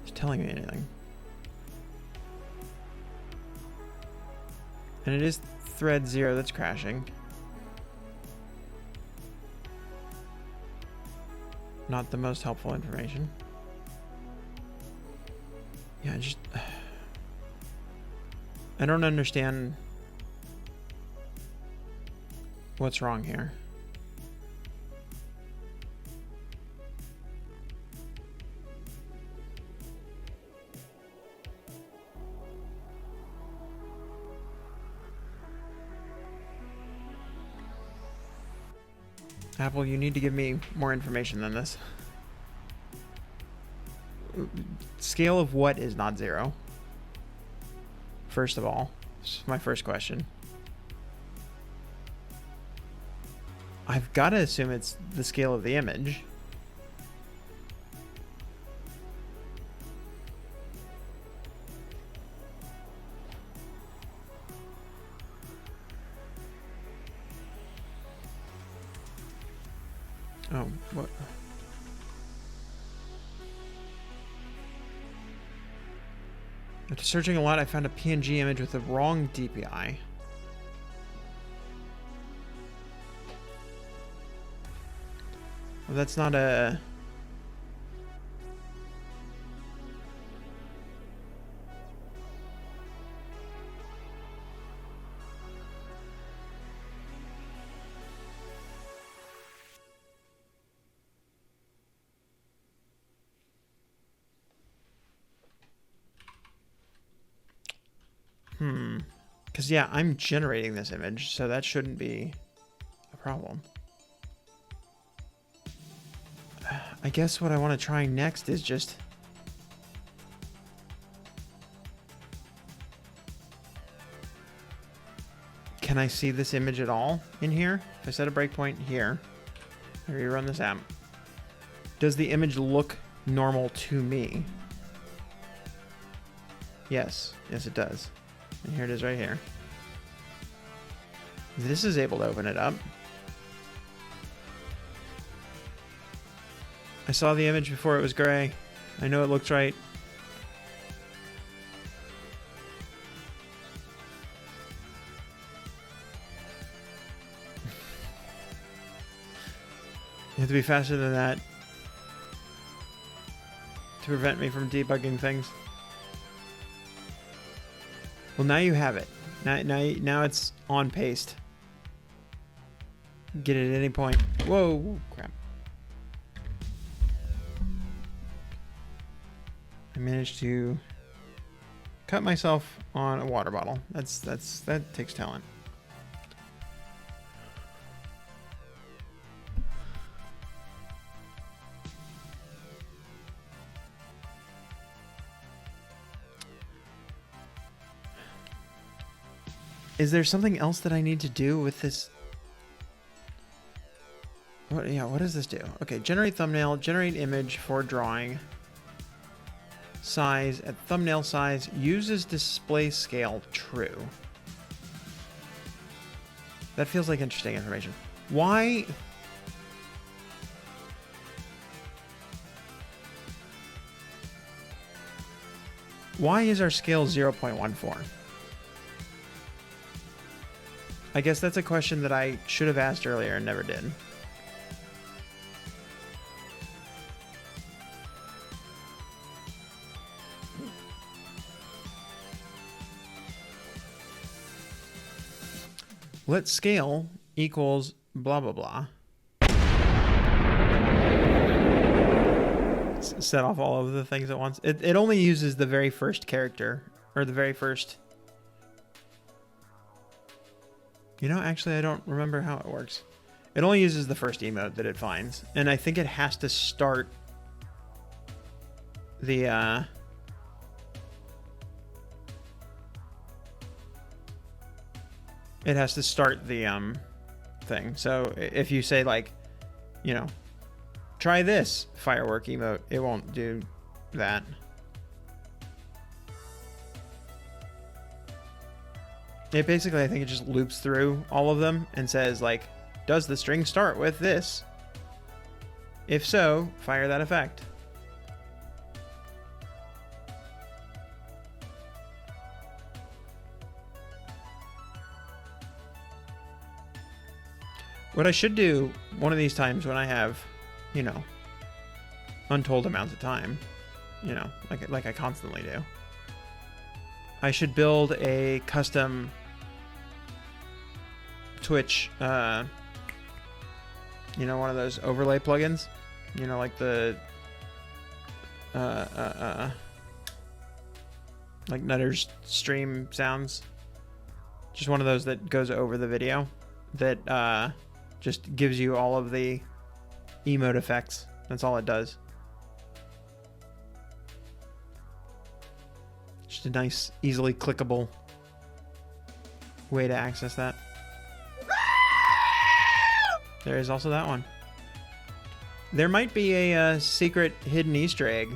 is telling me anything. And it is thread 0 that's crashing. Not the most helpful information. Yeah, I don't understand what's wrong here. Apple, you need to give me more information than this. Scale of what is not 0? First of all, this is my first question. I've got to assume it's the scale of the image. Oh, what? After searching a lot, I found a PNG image with the wrong DPI. Well, that's not a... Because, yeah, I'm generating this image, so that shouldn't be a problem. I guess what I want to try next is just... Can I see this image at all in here? If I set a breakpoint here, I rerun this app. Does the image look normal to me? Yes. Yes, it does. And here it is right here. This is able to open it up. I saw the image before it was gray. I know it looks right. You have to be faster than that to prevent me from debugging things. Well, now you have it. Now it's on paste. Get it at any point. Whoa, crap. I managed to cut myself on a water bottle. That takes talent. Is there something else that I need to do with this? What does this do? Okay, generate thumbnail, generate image for drawing. Size at thumbnail size, uses display scale true. That feels like interesting information. Why? Why is our scale 0.14? I guess that's a question that I should have asked earlier and never did. Let scale equals blah, blah, blah. Set off all of the things at once. It only uses the very first character, or the very first... You know, actually, I don't remember how it works. It only uses the first emote that it finds. And I think it has to start the... It has to start the thing. So if you say, like, you know, try this firework emote, it won't do that. It basically, I think it just loops through all of them and says, like, does the string start with this? If so, fire that effect. What I should do one of these times when I have, you know, untold amounts of time, you know, like I constantly do, I should build a custom Twitch, you know, one of those overlay plugins, you know, like the, like Nutter's stream sounds, just one of those that goes over the video that, just gives you all of the emote effects. That's all it does. Just a nice, easily clickable way to access that. There is also that one. There might be a secret hidden Easter egg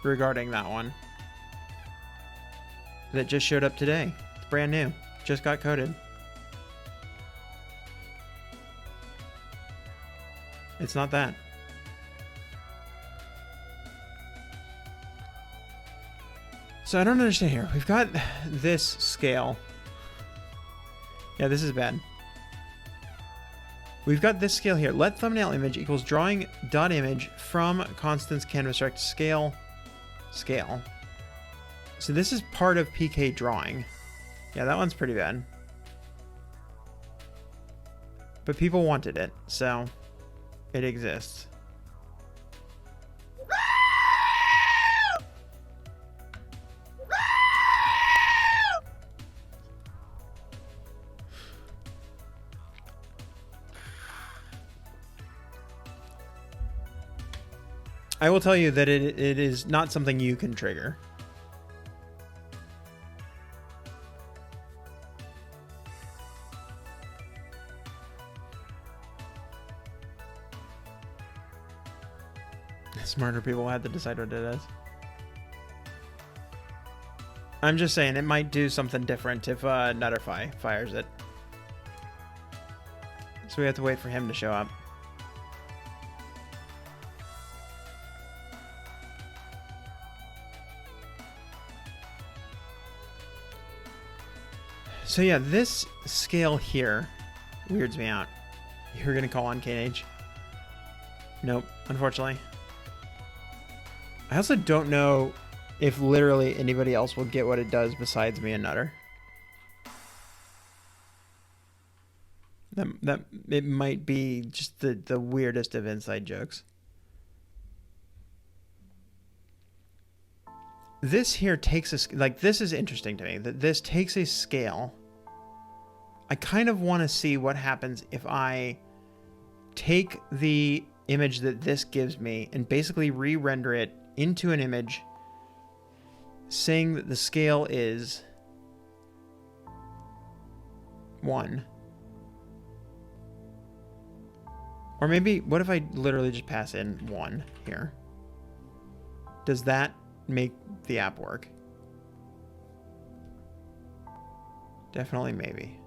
regarding that one that just showed up today. It's brand new. Just got coded. It's not that. So I don't understand here. We've got this scale. Yeah, this is bad. We've got this scale here. Let thumbnail image equals drawing dot image from constants canvas rect scale. Scale. So this is part of PK drawing. Yeah, that one's pretty bad. But people wanted it, so it exists. I will tell you that it is not something you can trigger. Smarter people had to decide what it is. I'm just saying it might do something different if Nutterfy fires it. So we have to wait for him to show up. So yeah, this scale here weirds me out. You're gonna call on Kineo? Nope, unfortunately. I also don't know if literally anybody else will get what it does besides me and Nutter. That it might be just the weirdest of inside jokes. This here takes a, like, this is interesting to me, that this takes a scale. I kind of want to see what happens if I take the image that this gives me and basically re-render it into an image saying that the scale is 1. Or maybe, what if I literally just pass in 1 here? Does that make the app work? Definitely maybe.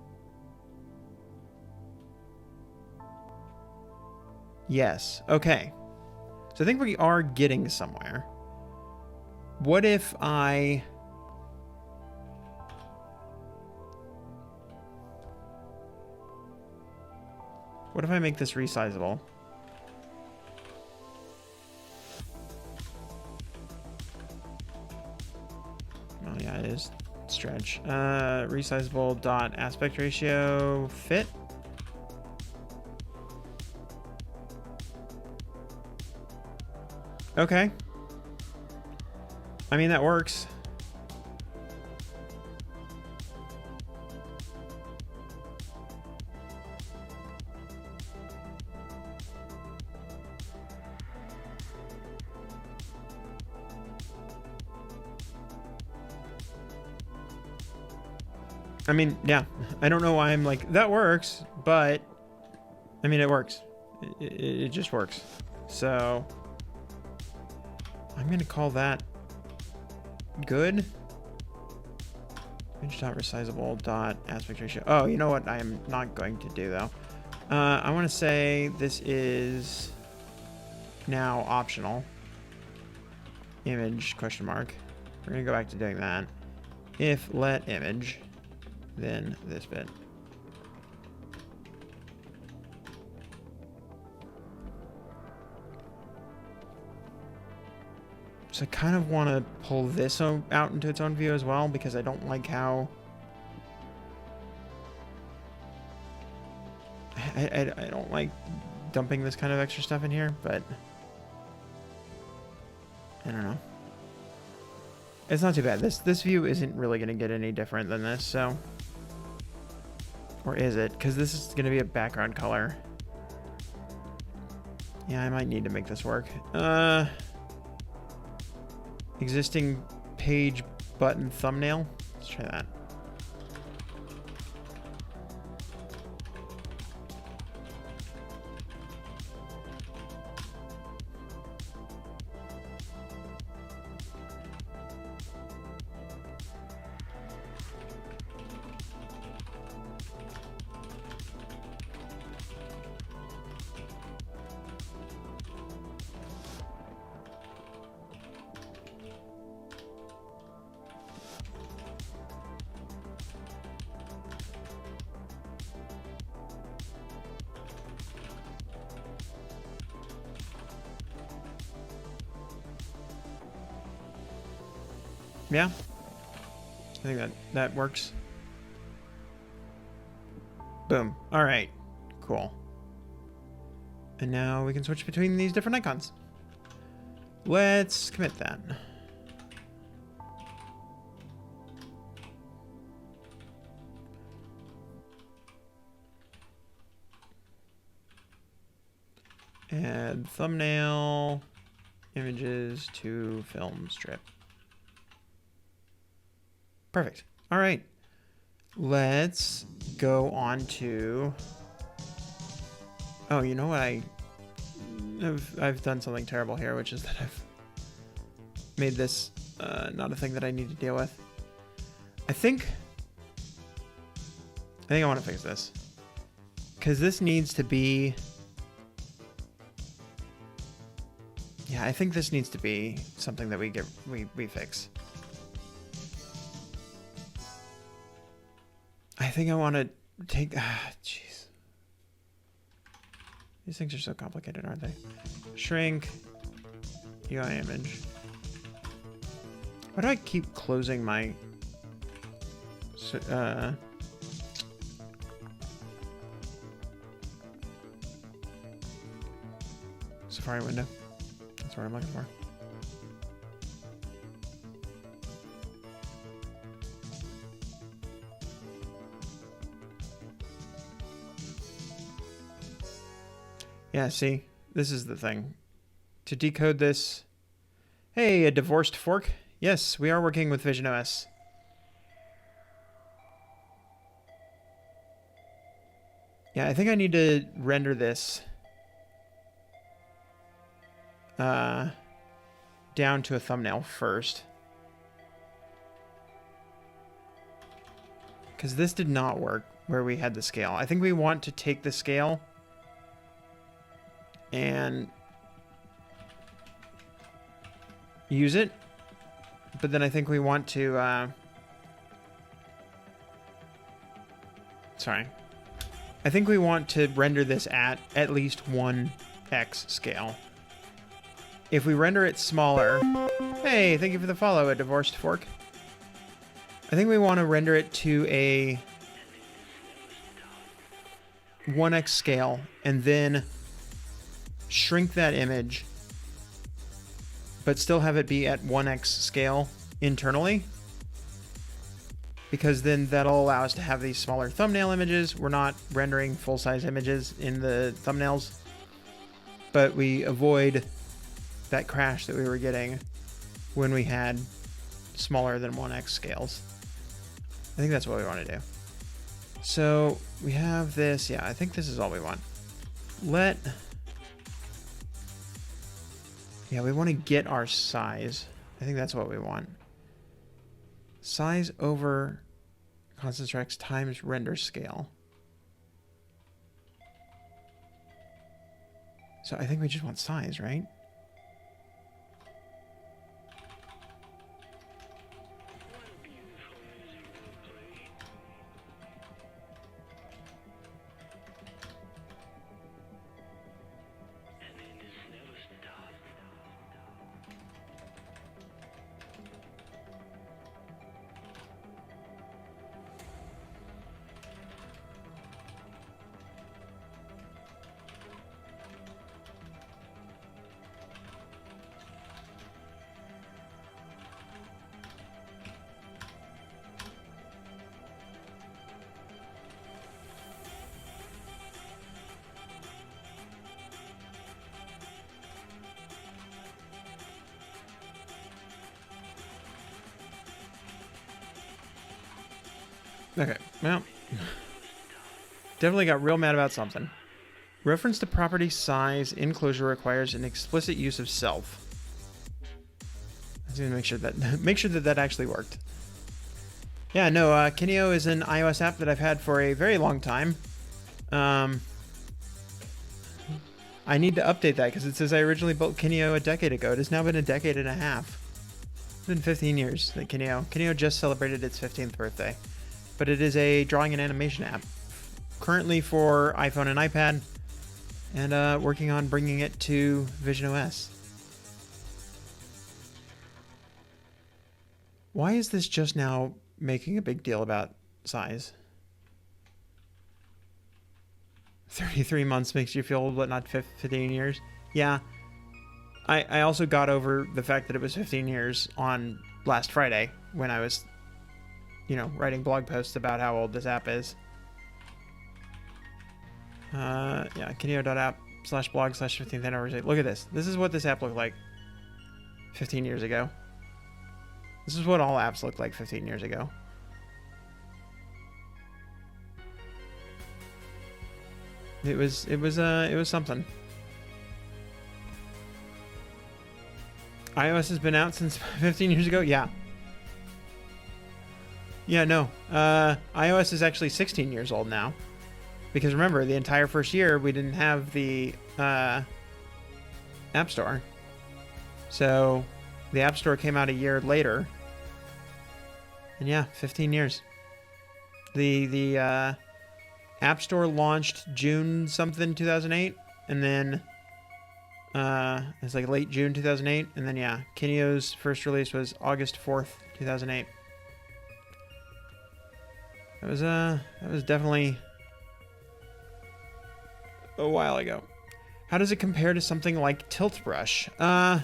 Yes. Okay. So I think we are getting somewhere. What if I What if I make this resizable? Oh yeah, it is stretch. Resizable dot aspect ratio fit. Okay. I mean, that works. I mean, yeah, I don't know why I'm like, that works, but I mean, it works. It just works. So I'm going to call that good. Image dot resizable dot aspect ratio. Oh, you know what I am not going to do though? I want to say this is now optional. Image question mark. We're going to go back to doing that. If let image, then this bit. So I kind of want to pull this out into its own view as well, because I don't like how... I don't like dumping this kind of extra stuff in here, but... I don't know. It's not too bad. This view isn't really going to get any different than this, so... Or is it? Because this is going to be a background color. Yeah, I might need to make this work. Existing page button thumbnail. Let's try that. Yeah, I think that works. Boom. All right, cool. And now we can switch between these different icons. Let's commit that. Add thumbnail, images to film strip. Perfect. All right. Let's go on to... Oh, you know what? I've done something terrible here, which is that I've made this not a thing that I need to deal with. I think I want to fix this, because this needs to be... Yeah, I think this needs to be something that we fix. I think I want to take... Jeez. These things are so complicated, aren't they? Shrink. UI image. Why do I keep closing my... Safari window? That's what I'm looking for. Yeah, see, this is the thing. To decode this... Hey, a divorced fork? Yes, we are working with Vision OS. Yeah, I think I need to render this down to a thumbnail first. Because this did not work where we had the scale. I think we want to take the scale and use it, but then I think we want to sorry, I think we want to render this at least 1x scale. If we render it smaller... Hey, thank you for the follow, a divorced fork. I think we want to render it to a 1x scale and then shrink that image, but still have it be at 1x scale internally. Because then that'll allow us to have these smaller thumbnail images. We're not rendering full-size images in the thumbnails, but we avoid that crash that we were getting when we had smaller than 1x scales. I think that's what we want to do. So we have this. Yeah, I think this is all we want. Yeah, we want to get our size. I think that's what we want. Size over constant strikes times render scale. So I think we just want size, right? Okay, well, definitely got real mad about something. Reference to property size enclosure requires an explicit use of self. I just need to make sure that actually worked. Yeah, no, Kineo is an iOS app that I've had for a very long time. I need to update that because it says I originally built Kineo a decade ago. It has now been a decade and a half. It's been 15 years that Kineo just celebrated its 15th birthday. But it is a drawing and animation app, currently for iPhone and iPad, and working on bringing it to Vision OS. Why is this just now making a big deal about size? 33 months makes you feel old, but not 15 years? Yeah. I also got over the fact that it was 15 years on last Friday when I was... writing blog posts about how old this app is. Yeah, Kineo.app/blog/15th anniversary. Look at this. This is what this app looked like 15 years ago. This is what all apps looked like 15 years ago. It was something. iOS has been out since 15 years ago? Yeah. Yeah, no. iOS is actually 16 years old now. Because remember, the entire first year, we didn't have the App Store. So, the App Store came out a year later. And yeah, 15 years. The App Store launched June something 2008. And then it's like late June 2008. And then yeah, Kineo's first release was August 4th, 2008. That was definitely a while ago. How does it compare to something like Tilt Brush? Not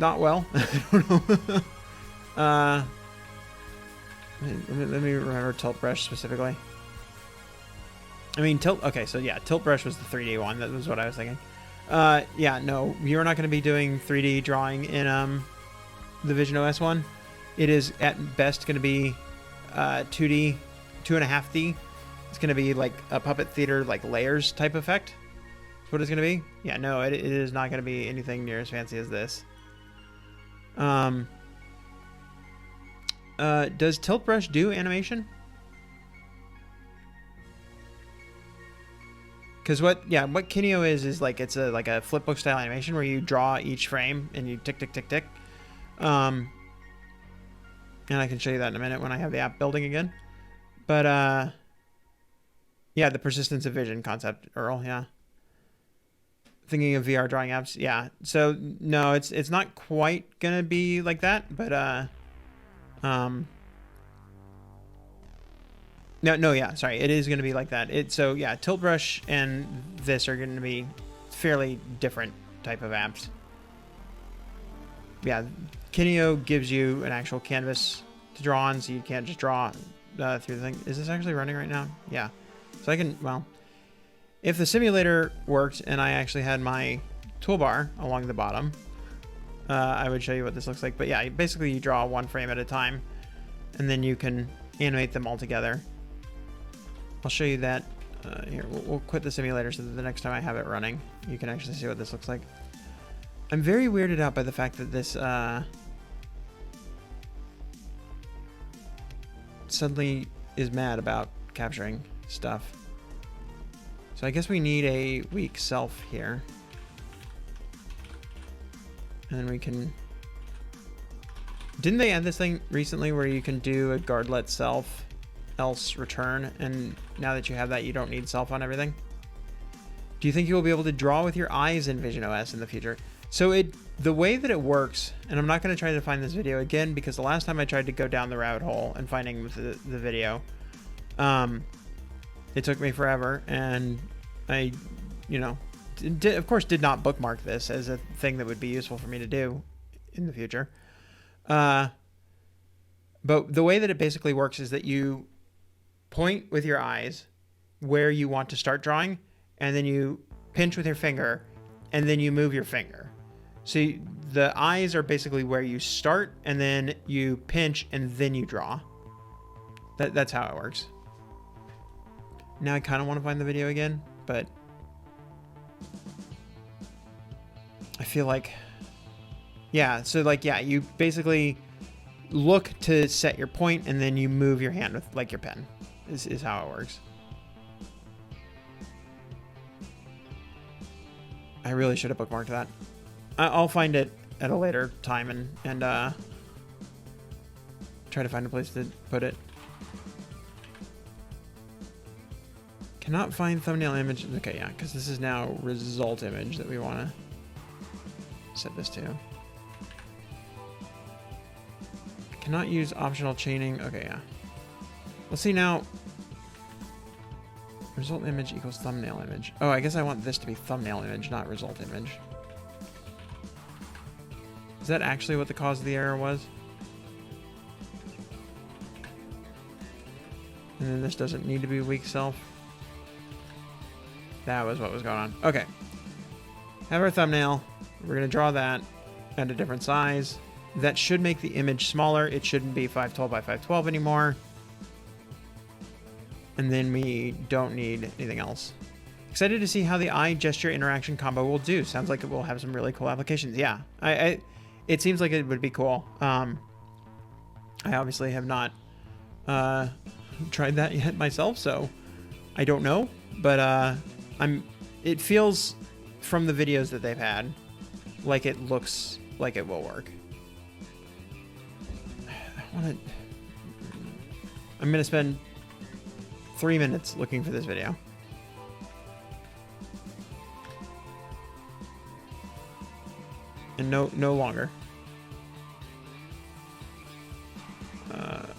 well. I don't know. Let me remember Tilt Brush specifically. I mean, okay, so yeah, Tilt Brush was the 3D one. That was what I was thinking. Yeah, no, you're not going to be doing 3D drawing in the Vision OS one. It is at best going to be 2D, 2.5D. It's going to be like a Puppet Theater, like layers type effect. That's what it's going to be. Yeah, no, it is not going to be anything near as fancy as this. Does Tilt Brush do animation? Because what Kineo is like it's like a flipbook style animation where you draw each frame and you tick tick tick tick. And I can show you that in a minute when I have the app building again. But Yeah, the persistence of vision concept, Earl. Yeah. Thinking of VR drawing apps. Yeah. So no, it's not quite gonna be like that, but um, no, yeah, sorry, it is gonna be like that. So yeah, Tilt Brush and this are gonna be fairly different type of apps. Yeah, Kineo gives you an actual canvas to draw on, so you can't just draw through the thing. Is this actually running right now? Yeah. So I can, well, if the simulator worked and I actually had my toolbar along the bottom, I would show you what this looks like. But yeah, basically you draw one frame at a time, and then you can animate them all together. I'll show you that. Here, we'll quit the simulator so that the next time I have it running, you can actually see what this looks like. I'm very weirded out by the fact that this suddenly is mad about capturing stuff. So I guess we need a weak self here. And then we can... Didn't they add this thing recently where you can do a guardlet self, else return? And now that you have that, you don't need self on everything? Do you think you will be able to draw with your eyes in Vision OS in the future? So the way that it works, and I'm not going to try to find this video again because the last time I tried to go down the rabbit hole and finding the video, it took me forever, and I, of course did not bookmark this as a thing that would be useful for me to do in the future. But the way that it basically works is that you point with your eyes where you want to start drawing, and then you pinch with your finger, and then you move your finger. So the eyes are basically where you start, and then you pinch, and then you draw. That's how it works. Now I kind of want to find the video again, but I feel like, yeah, so like, yeah, you basically look to set your point, and then you move your hand with like your pen is how it works. I really should have bookmarked that. I'll find it at a later time and try to find a place to put it. Cannot find thumbnail image. Okay, yeah, because this is now result image that we want to set this to. Cannot use optional chaining. Okay, yeah. Let's see now. Result image equals thumbnail image. Oh, I guess I want this to be thumbnail image, not result image. Is that actually what the cause of the error was? And then this doesn't need to be weak self. That was what was going on. Okay. Have our thumbnail. We're going to draw that at a different size. That should make the image smaller. It shouldn't be 512 by 512 anymore. And then we don't need anything else. Excited to see how the eye gesture interaction combo will do. Sounds like it will have some really cool applications. Yeah, it seems like it would be cool. I obviously have not tried that yet myself, so I don't know. But it feels from the videos that they've had like it looks like it will work. I'm gonna spend 3 minutes looking for this video. And no longer.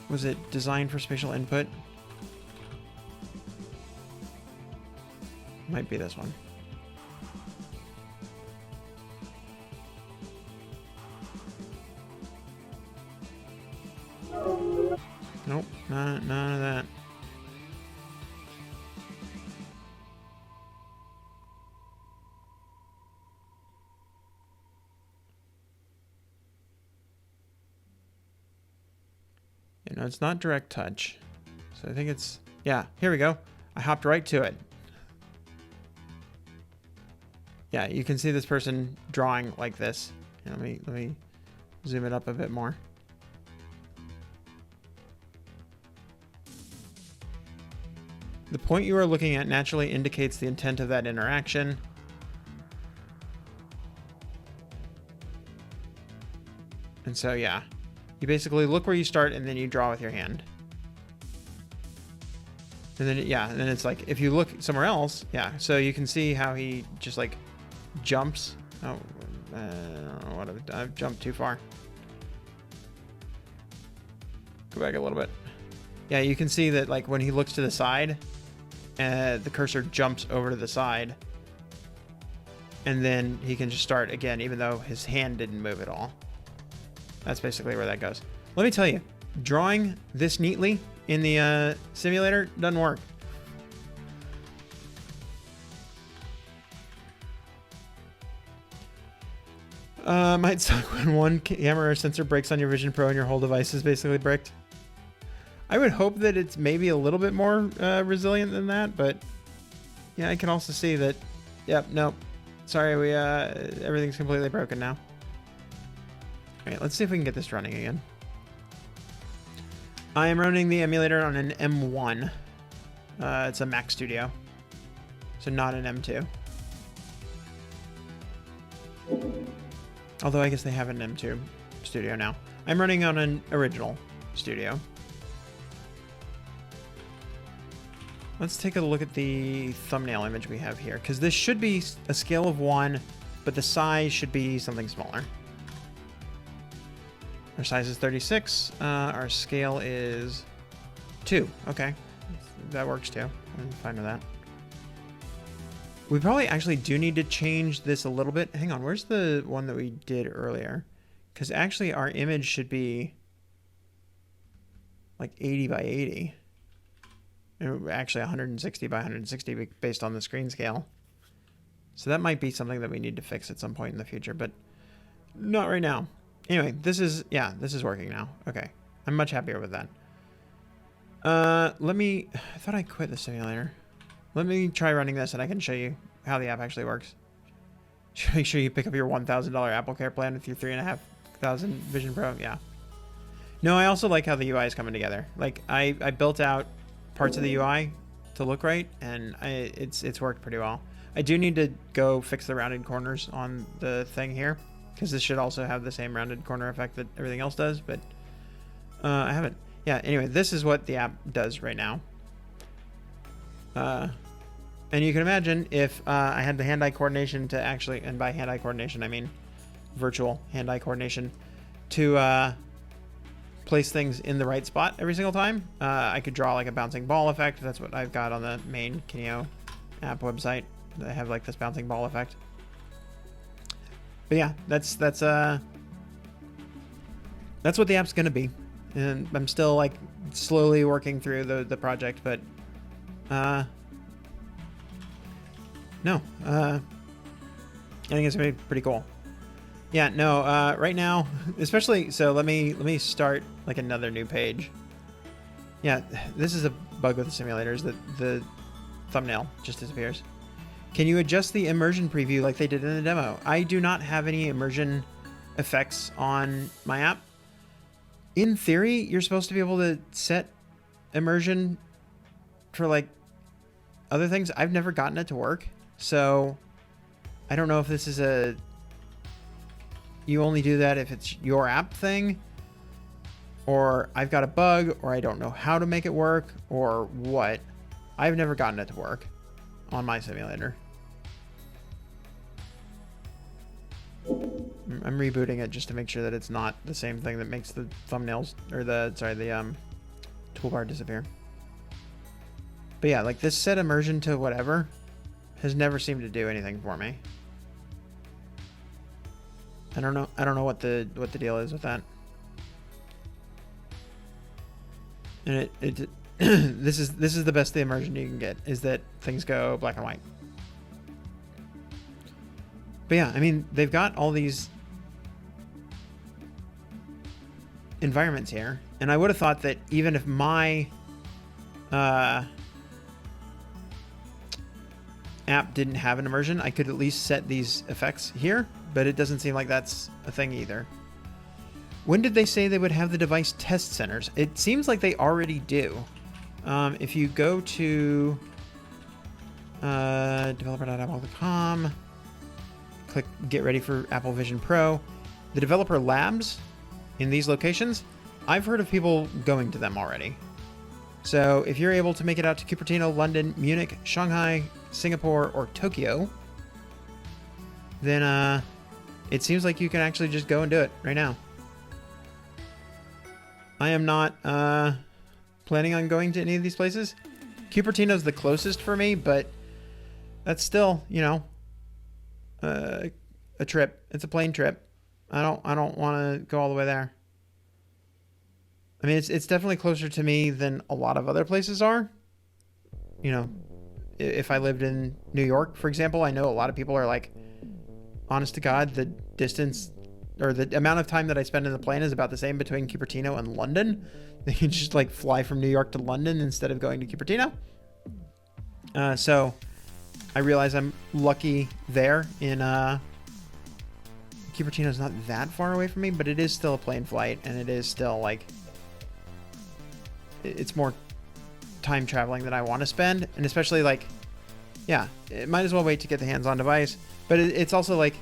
Was it designed for spatial input? Might be this one. Nope, none of that. You know, it's not direct touch. So I think it's, yeah, here we go. I hopped right to it. Yeah, you can see this person drawing like this. Yeah, let me zoom it up a bit more. The point you are looking at naturally indicates the intent of that interaction. And so, yeah, you basically look where you start and then you draw with your hand. And then, yeah, and then it's like, if you look somewhere else, yeah, so you can see how he just like jumps. Oh, I don't know what I've jumped too far. Go back a little bit. Yeah, you can see that like when he looks to the side, the cursor jumps over to the side. And then he can just start again, even though his hand didn't move at all. That's basically where that goes. Let me tell you, drawing this neatly in the simulator doesn't work. Might suck when one camera or sensor breaks on your Vision Pro and your whole device is basically bricked. I would hope that it's maybe a little bit more resilient than that, but yeah, I can also see that. Yep, nope. Sorry, we everything's completely broken now. All right, let's see if we can get this running again. I am running the emulator on an M1. It's a Mac Studio, so not an M2. Although I guess they have an M2 Studio now. I'm running on an original Studio. Let's take a look at the thumbnail image we have here, because this should be a scale of 1, but the size should be something smaller. Our size is 36. Our scale is 2. Okay, that works too. I'm fine with that. We probably actually do need to change this a little bit. Hang on, where's the one that we did earlier? Because actually our image should be like 80 by 80. Actually 160 by 160 based on the screen scale. So that might be something that we need to fix at some point in the future, but not right now. Anyway, this is working now. Okay, I'm much happier with that. I thought I quit the simulator. Let me try running this and I can show you how the app actually works. Make sure you pick up your $1,000 Apple Care plan with your $3,500 Vision Pro. Yeah. No, I also like how the UI is coming together. Like I built out parts of the UI to look right, and it's worked pretty well. I do need to go fix the rounded corners on the thing here, because this should also have the same rounded corner effect that everything else does, but I haven't. Yeah, anyway, this is what the app does right now. And you can imagine if I had the hand-eye coordination to actually, and by hand-eye coordination I mean virtual hand-eye coordination, to place things in the right spot every single time. I could draw like a bouncing ball effect. That's what I've got on the main Kineo app website. I have like this bouncing ball effect. But yeah, that's what the app's gonna be. And I'm still like slowly working through the project, but no, I think it's gonna be pretty cool. Yeah, no, right now, especially, so let me start like another new page. Yeah, this is a bug with the simulators that the thumbnail just disappears. Can you adjust the immersion preview like they did in the demo? I do not have any immersion effects on my app. In theory, you're supposed to be able to set immersion for like other things. I've never gotten it to work, so I don't know if this is a you only do that if it's your app thing, or I've got a bug, or I don't know how to make it work, or what. I've never gotten it to work on my simulator. I'm rebooting it just to make sure that it's not the same thing that makes the thumbnails, or the toolbar disappear. But yeah, like this set immersion to whatever has never seemed to do anything for me. I don't know what the deal is with that. And it this is the best the immersion you can get, is that things go black and white. But yeah, I mean, they've got all these environments here, and I would have thought that even if my app didn't have an immersion, I could at least set these effects here, but it doesn't seem like that's a thing either. When did they say they would have the device test centers? It seems like they already do. If you go to developer.apple.com, click Get Ready for Apple Vision Pro, the developer labs in these locations, I've heard of people going to them already. So if you're able to make it out to Cupertino, London, Munich, Shanghai, Singapore, or Tokyo, then it seems like you can actually just go and do it right now. I am not planning on going to any of these places. Cupertino's the closest for me, but that's still, you know, a trip. It's a plane trip. I don't want to go all the way there. I mean, it's definitely closer to me than a lot of other places are. You know, if I lived in New York, for example, I know a lot of people are like, honest to God, the distance or the amount of time that I spend in the plane is about the same between Cupertino and London. They can just like fly from New York to London instead of going to Cupertino. So I realize I'm lucky there in Cupertino's not that far away from me, but it is still a plane flight, and it is still like, it's more time traveling than I want to spend. And especially like, yeah, it might as well wait to get the hands-on device, but it's also like,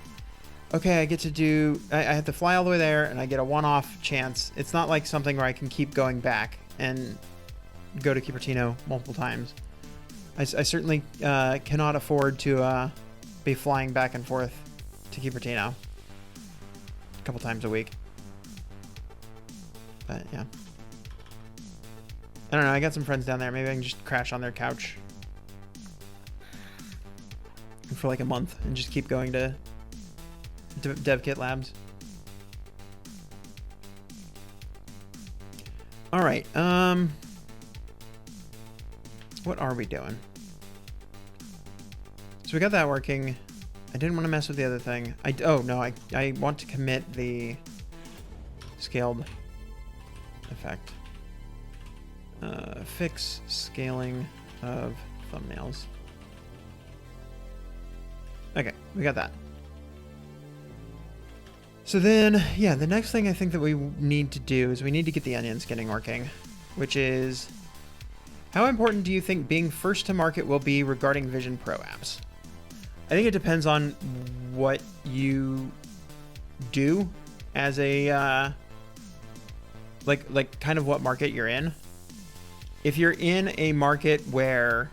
okay, I get to do, I have to fly all the way there and I get a one-off chance. It's not like something where I can keep going back and go to Cupertino multiple times. I certainly cannot afford to be flying back and forth to Cupertino a couple times a week. But yeah. I don't know, I got some friends down there. Maybe I can just crash on their couch for like a month and just keep going to DevKit Labs. All right. What are we doing? So we got that working. I didn't want to mess with the other thing. I want to commit the scaled effect. Fix scaling of thumbnails. Okay, we got that. So then, yeah, the next thing I think that we need to do is we need to get the onion skinning working, which is, how important do you think being first to market will be regarding Vision Pro apps? I think it depends on what you do as a, like kind of what market you're in. If you're in a market where,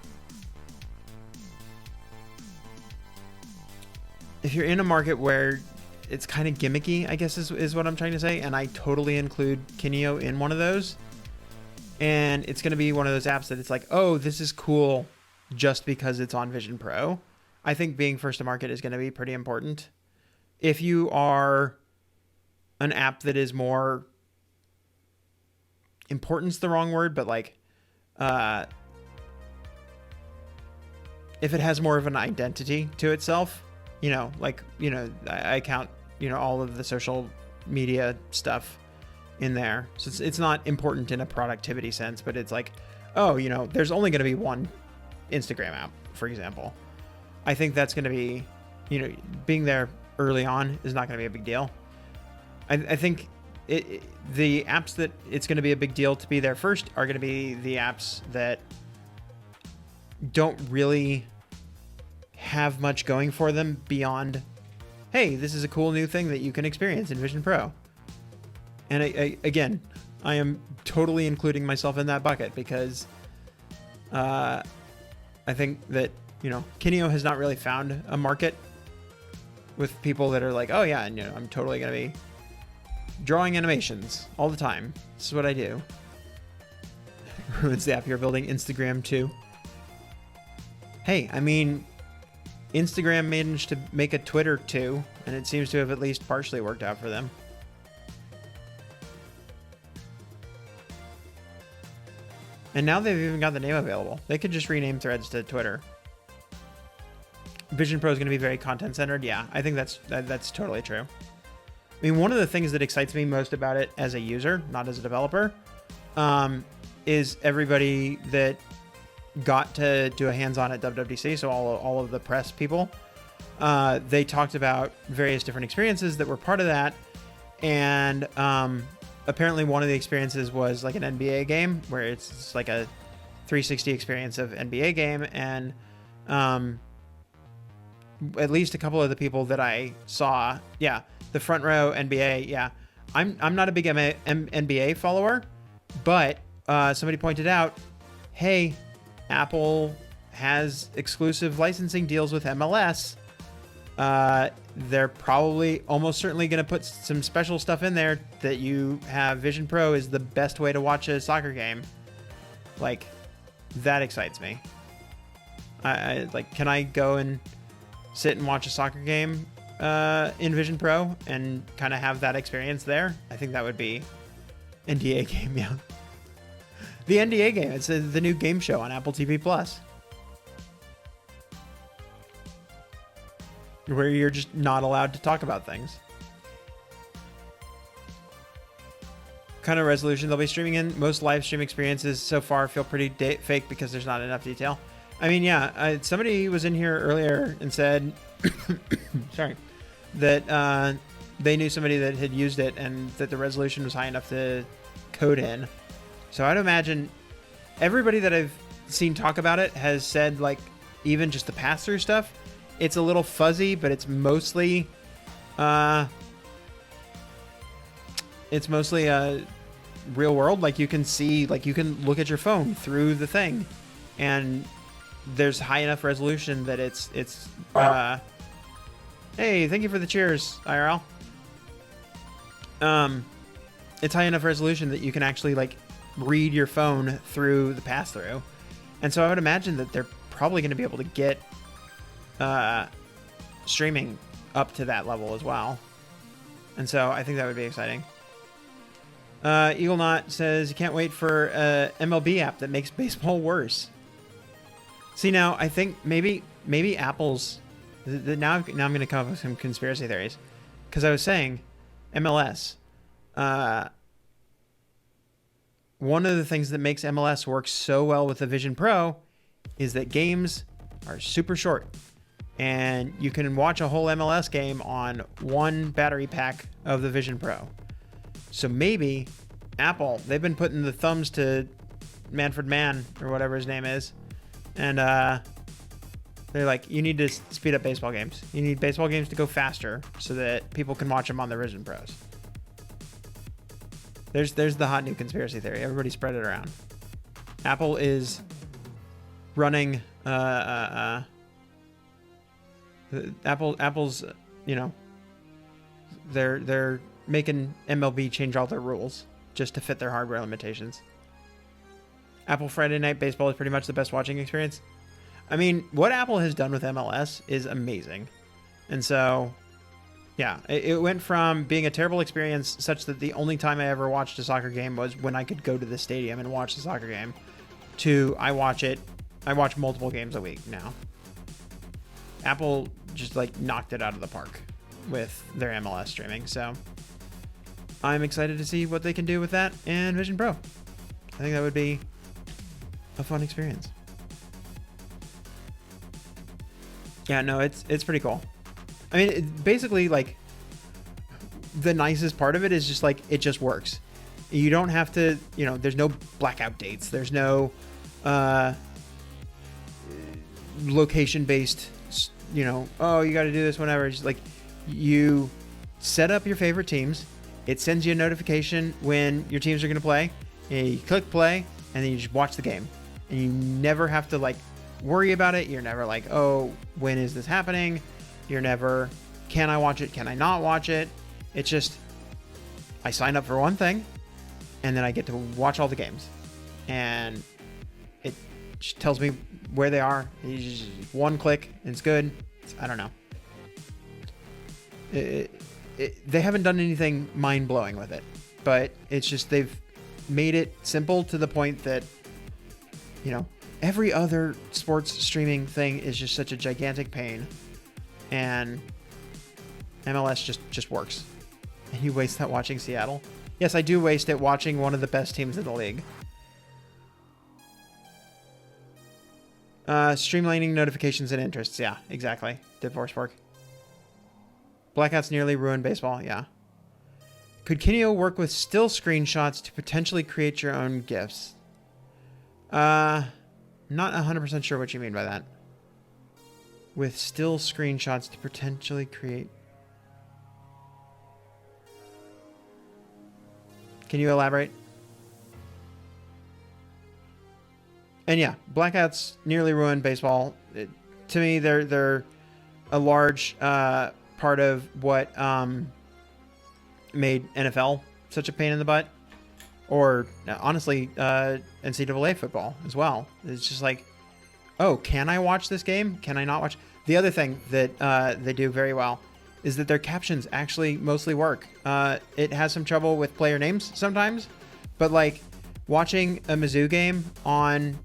it's kind of gimmicky, I guess is what I'm trying to say. And I totally include Kineo in one of those. And it's going to be one of those apps that it's like, oh, this is cool just because it's on Vision Pro. I think being first to market is going to be pretty important. If you are an app that is more, important's the wrong word, but like, if it has more of an identity to itself, you know, like, you know, I count, you know, all of the social media stuff in there. So it's not important in a productivity sense, but it's like, oh, you know, there's only going to be one Instagram app, for example. I think that's going to be, you know, being there early on is not going to be a big deal. I think the apps that it's going to be a big deal to be there first are going to be the apps that don't really have much going for them beyond, hey, this is a cool new thing that you can experience in Vision Pro. And again, I am totally including myself in that bucket because I think that, you know, Kineo has not really found a market with people that are like, oh yeah, and you know, I'm totally going to be drawing animations all the time. This is what I do. Ruins the app you're building, Instagram too. Hey, I mean, Instagram managed to make a Twitter too, and it seems to have at least partially worked out for them. And now they've even got the name available. They could just rename Threads to Twitter. Vision Pro is going to be very content centered. Yeah, I think that's totally true. I mean, one of the things that excites me most about it as a user, not as a developer, is everybody that got to do a hands-on at WWDC. So all of the press people, they talked about various different experiences that were part of that. And apparently one of the experiences was like an NBA game where it's like a 360 experience of NBA game. And at least a couple of the people that I saw, yeah, the front row NBA, yeah. I'm not a big NBA follower, but somebody pointed out hey, Apple has exclusive licensing deals with MLS. They're probably almost certainly going to put some special stuff in there that you have Vision Pro is the best way to watch a soccer game. Like, that excites me. I like, can I go and sit and watch a soccer game in Vision Pro and kind of have that experience there? I think that would be NDA game, yeah. The NDA game. It's the new game show on Apple TV Plus, where you're just not allowed to talk about things. Kind of resolution they'll be streaming in. Most live stream experiences so far feel pretty fake because there's not enough detail. I mean, yeah, somebody was in here earlier and said, sorry, that they knew somebody that had used it and that the resolution was high enough to code in. So I'd imagine everybody that I've seen talk about it has said, like, even just the pass-through stuff, it's a little fuzzy, but it's mostly real world. Like, you can see, like, you can look at your phone through the thing, and there's high enough resolution that it's hey, thank you for the cheers, IRL. It's high enough resolution that you can actually, like, read your phone through the pass-through. And so I would imagine that they're probably going to be able to get streaming up to that level as well. And so I think that would be exciting. Eagle Knot says, you can't wait for a MLB app that makes baseball worse. See, now I think maybe Apple's now I'm going to come up with some conspiracy theories, because I was saying MLS. One of the things that makes MLS work so well with the Vision Pro is that games are super short, and you can watch a whole MLS game on one battery pack of the Vision Pro. So maybe Apple, they've been putting the thumbs to Manfred Mann or whatever his name is, and they're like, you need to speed up baseball games. You need baseball games to go faster so that people can watch them on the Vision Pros. There's the hot new conspiracy theory. Everybody spread it around. Apple is running Apple's, you know, they're making MLB change all their rules just to fit their hardware limitations. Apple Friday Night Baseball is pretty much the best watching experience. I mean, what Apple has done with MLS is amazing. And so, yeah, it went from being a terrible experience such that the only time I ever watched a soccer game was when I could go to the stadium and watch the soccer game, to I watch multiple games a week now. Apple just, like, knocked it out of the park with their MLS streaming. So I'm excited to see what they can do with that and Vision Pro. I think that would be a fun experience. Yeah, no, it's pretty cool. I mean, basically, like, the nicest part of it is just, like, it just works. You don't have to, you know, there's no blackout dates. There's no location-based, you know, oh, you got to do this whenever. It's just, like, you set up your favorite teams. It sends you a notification when your teams are going to play. And you click play, and then you just watch the game. And you never have to, like, worry about it. You're never like, oh, when is this happening? You're never, can I watch it? Can I not watch it? It's just, I sign up for one thing, and then I get to watch all the games. And it just tells me where they are. You just one click, and it's good. I don't know. They haven't done anything mind-blowing with it, but it's just they've made it simple to the point that, you know, every other sports streaming thing is just such a gigantic pain, and MLS just works. And you waste that watching Seattle. Yes, I do waste it watching one of the best teams in the league. Streamlining notifications and interests. Yeah, exactly. Divorce work. Blackouts nearly ruined baseball. Yeah. Could Kineo work with still screenshots to potentially create your own GIFs? Not 100% sure what you mean by that. With still screenshots to potentially create. Can you elaborate? And yeah, blackouts nearly ruined baseball. To me, they're a large part of what made NFL such a pain in the butt. Or honestly, NCAA football as well. It's just like, oh, can I watch this game? Can I not watch? The other thing that they do very well is that their captions actually mostly work. It has some trouble with player names sometimes, but like watching a Mizzou game on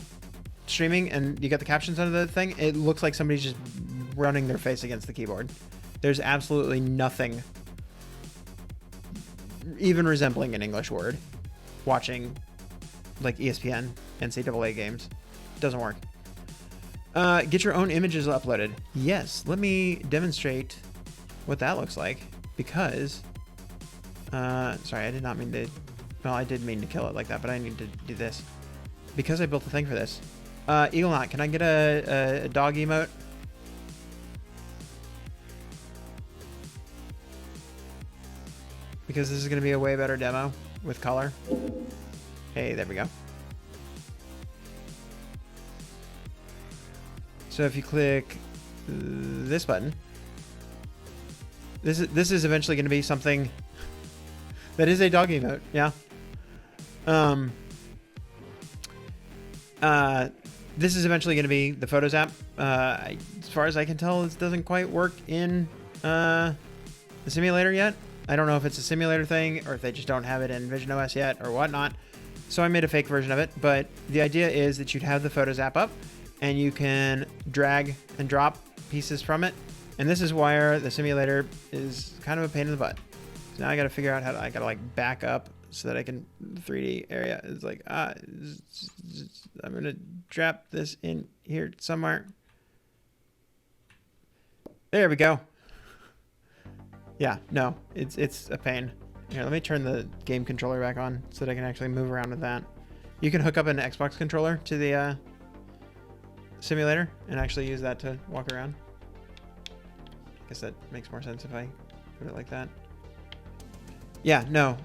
streaming and you get the captions under the thing, it looks like somebody's just running their face against the keyboard. There's absolutely nothing even resembling an English word watching like ESPN NCAA games. Doesn't work. Get your own images uploaded. Yes, let me demonstrate what that looks like, because sorry, I did not mean to, well, I did mean to kill it like that, but I need to do this because I built the thing for this. Eaglenaut, can I get a dog emote? Because this is going to be a way better demo with color. Hey, there we go. So if you click this button, this is eventually going to be something that is a dog emote. Yeah. This is eventually going to be the Photos app. As far as I can tell, this doesn't quite work in the simulator yet. I don't know if it's a simulator thing or if they just don't have it in Vision OS yet or whatnot. So I made a fake version of it. But the idea is that you'd have the Photos app up and you can drag and drop pieces from it. And this is where the simulator is kind of a pain in the butt. So now I got to figure out how to, I got to like back up so that I can, the 3D area is like, I'm going to drop this in here somewhere. There we go. Yeah, no, it's a pain. Here, let me turn the game controller back on so that I can actually move around with that. You can hook up an Xbox controller to the simulator and actually use that to walk around. I guess that makes more sense if I put it like that. Yeah, no.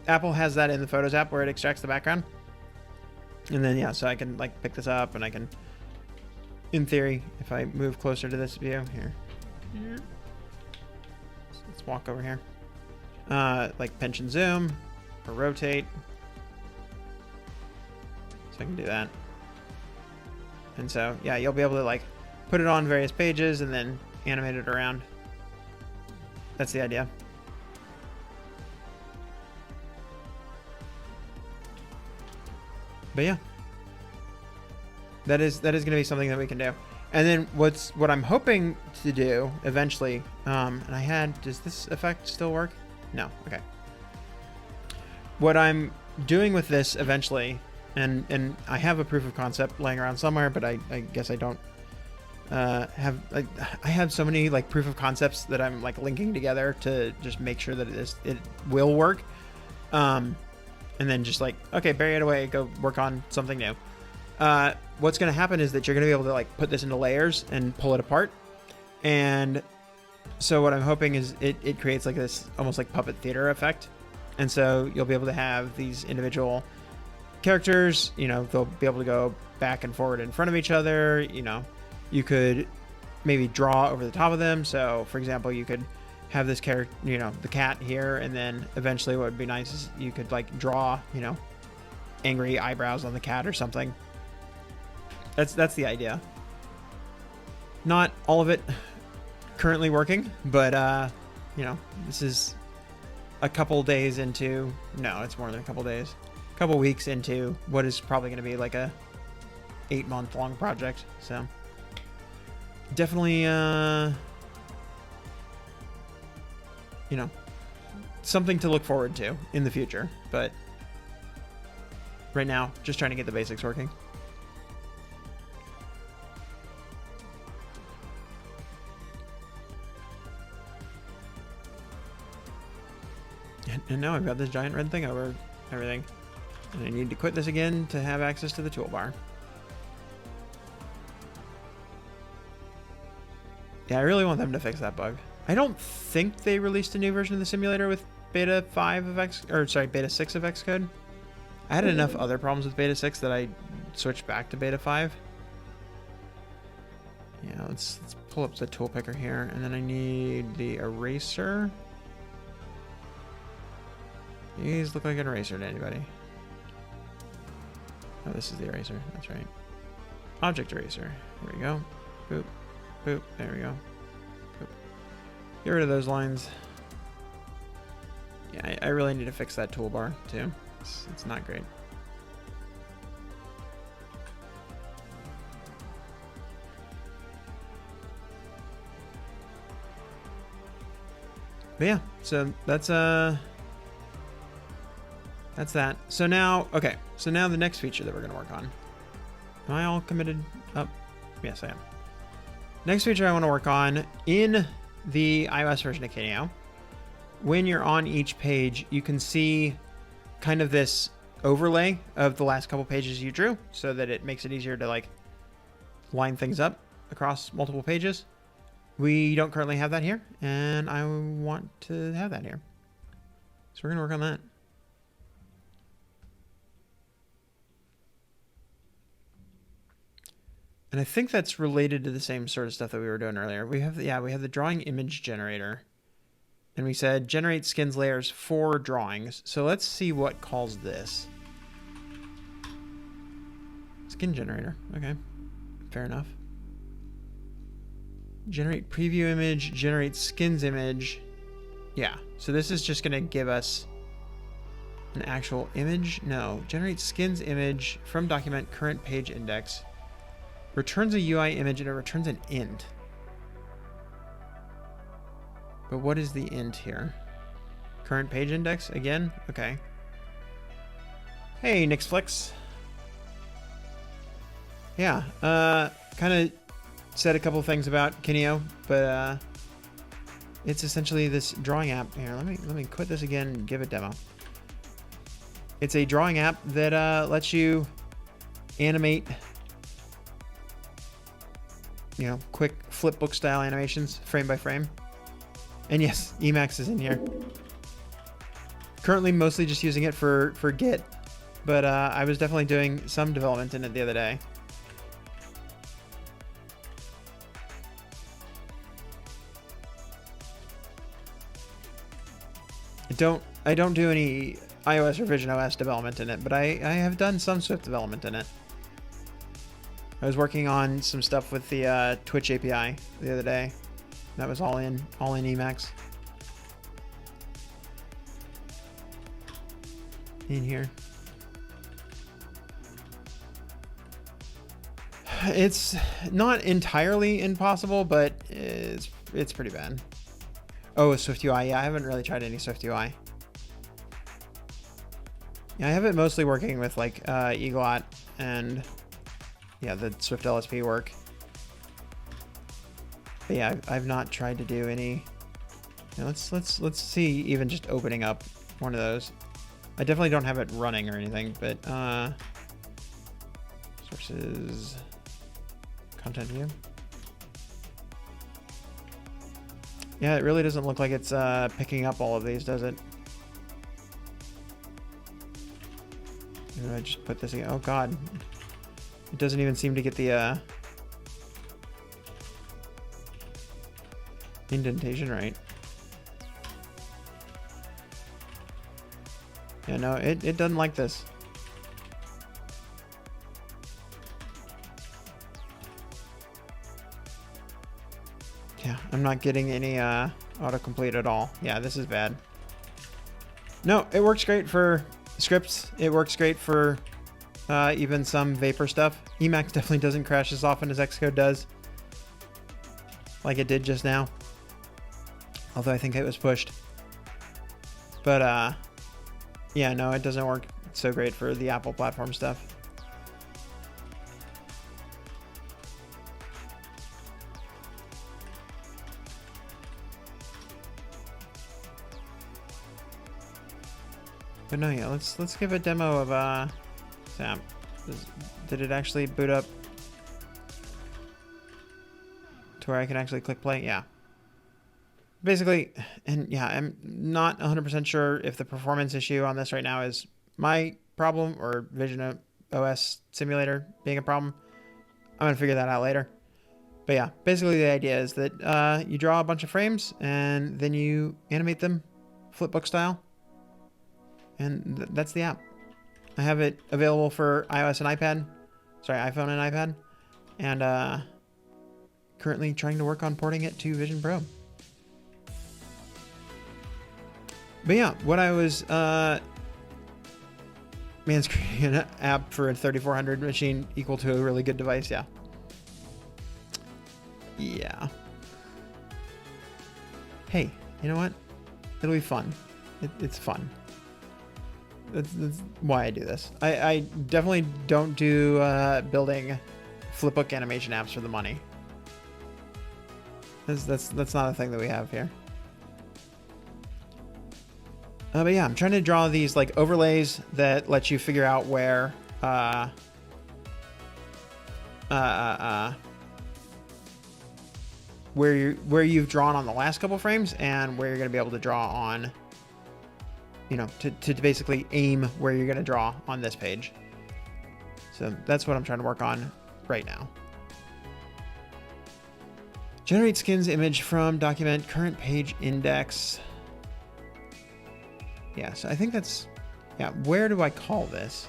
Apple has that in the Photos app where it extracts the background. And then, yeah, so I can like pick this up and I can, in theory, if I move closer to this view here. Let's walk over here. Like pinch and zoom or rotate. So I can do that. And so, yeah, you'll be able to like put it on various pages and then animate it around. That's the idea. But yeah, that is going to be something that we can do. And then what I'm hoping to do eventually, and I had, does this effect still work? No. Okay. What I'm doing with this eventually, and I have a proof of concept laying around somewhere, but I guess I don't have, I have so many like proof of concepts that I'm like linking together to just make sure that it will work. And then just like, okay, bury it away, go work on something new. What's going to happen is that you're going to be able to like put this into layers and pull it apart. And so what I'm hoping is it creates like this almost like puppet theater effect. And so you'll be able to have these individual characters, you know, they'll be able to go back and forward in front of each other. You know, you could maybe draw over the top of them. So for example, you could have this character, you know, the cat here. And then eventually what would be nice is you could like draw, you know, angry eyebrows on the cat or something. That's the idea. Not all of it currently working, but you know, this is a couple days into, no, it's more than a couple days, a couple weeks into what is probably going to be like a 8-month long project. So definitely, you know, something to look forward to in the future, but right now, just trying to get the basics working. And now I've got this giant red thing over everything. And I need to quit this again to have access to the toolbar. Yeah, I really want them to fix that bug. I don't think they released a new version of the simulator with beta 5 of X, or sorry, beta 6 of Xcode. I had enough other problems with beta 6 that I switched back to beta 5. Yeah, let's pull up the tool picker here, and then I need the eraser. These look like an eraser to anybody. Oh, this is the eraser. That's right. Object eraser. Here we go. Boop. Boop. There we go. Boop. Get rid of those lines. Yeah, I really need to fix that toolbar too. It's not great. But yeah, so that's that. So now, okay, so now the next feature that we're gonna work on. Am I all committed up? Yes, I am. Next feature I want to work on in the iOS version of Kineo. When you're on each page, you can see kind of this overlay of the last couple pages you drew, so that it makes it easier to like line things up across multiple pages. We don't currently have that here, and I want to have that here. So we're going to work on that. And I think that's related to the same sort of stuff that we were doing earlier. We have the drawing image generator. And we said generate skins layers for drawings. So let's see what calls this. Skin generator. Okay. Fair enough. Generate preview image, generate skins image. Yeah, so this is just gonna give us an actual image. No, generate skins image from document current page index. Returns a UI image and it returns an int. But what is the int here? Current page index again? Okay. Hey, Nixflix. Yeah, kind of said a couple of things about Kineo, but it's essentially this drawing app. Here, let me quit this again and give a demo. It's a drawing app that lets you animate, you know, quick flipbook style animations, frame by frame. And yes, Emacs is in here. Currently mostly just using it for Git, but I was definitely doing some development in it the other day. I don't do any iOS or Vision OS development in it, but I have done some Swift development in it. I was working on some stuff with the Twitch API the other day. That was all in Emacs. In here. It's not entirely impossible, but it's pretty bad. Oh, Swift UI. Yeah, I haven't really tried any Swift UI. Yeah, I have it mostly working with like Eaglot and yeah, the Swift LSP work. But yeah, I've not tried to do any. You know, let's see even just opening up one of those. I definitely don't have it running or anything, but sources, content view. Yeah, it really doesn't look like it's picking up all of these, does it? Maybe I just put this again. Oh god. It doesn't even seem to get the indentation right. Yeah, no, it doesn't like this. Yeah, I'm not getting any autocomplete at all. Yeah, this is bad. No, it works great for scripts. It works great for even some Vapor stuff. Emacs definitely doesn't crash as often as Xcode does. Like it did just now. Although I think it was pushed. But yeah, no, it doesn't work so great for the Apple platform stuff. But no, yeah, let's give a demo of Sam. Did it actually boot up to where I can actually click play? Yeah. Basically, and yeah, I'm not 100% sure if the performance issue on this right now is my problem or Vision OS simulator being a problem. I'm going to figure that out later. But yeah, basically the idea is that you draw a bunch of frames and then you animate them flipbook style. And that's the app. I have it available for iOS and iPad. Sorry, iPhone and iPad. And currently trying to work on porting it to Vision Pro. But yeah, what I was... man's creating an app for a 3400 machine equal to a really good device, yeah. Yeah. Hey, you know what? It'll be fun. It's fun. That's why I do this. I definitely don't do building flipbook animation apps for the money. That's not a thing that we have here. But yeah, I'm trying to draw these like overlays that let you figure out where where you've drawn on the last couple frames and where you're going to be able to draw on, you know, to basically aim where you're going to draw on this page. So that's what I'm trying to work on right now. Generate skins image from document current page index. Yeah, so I think that's, yeah, where do I call this?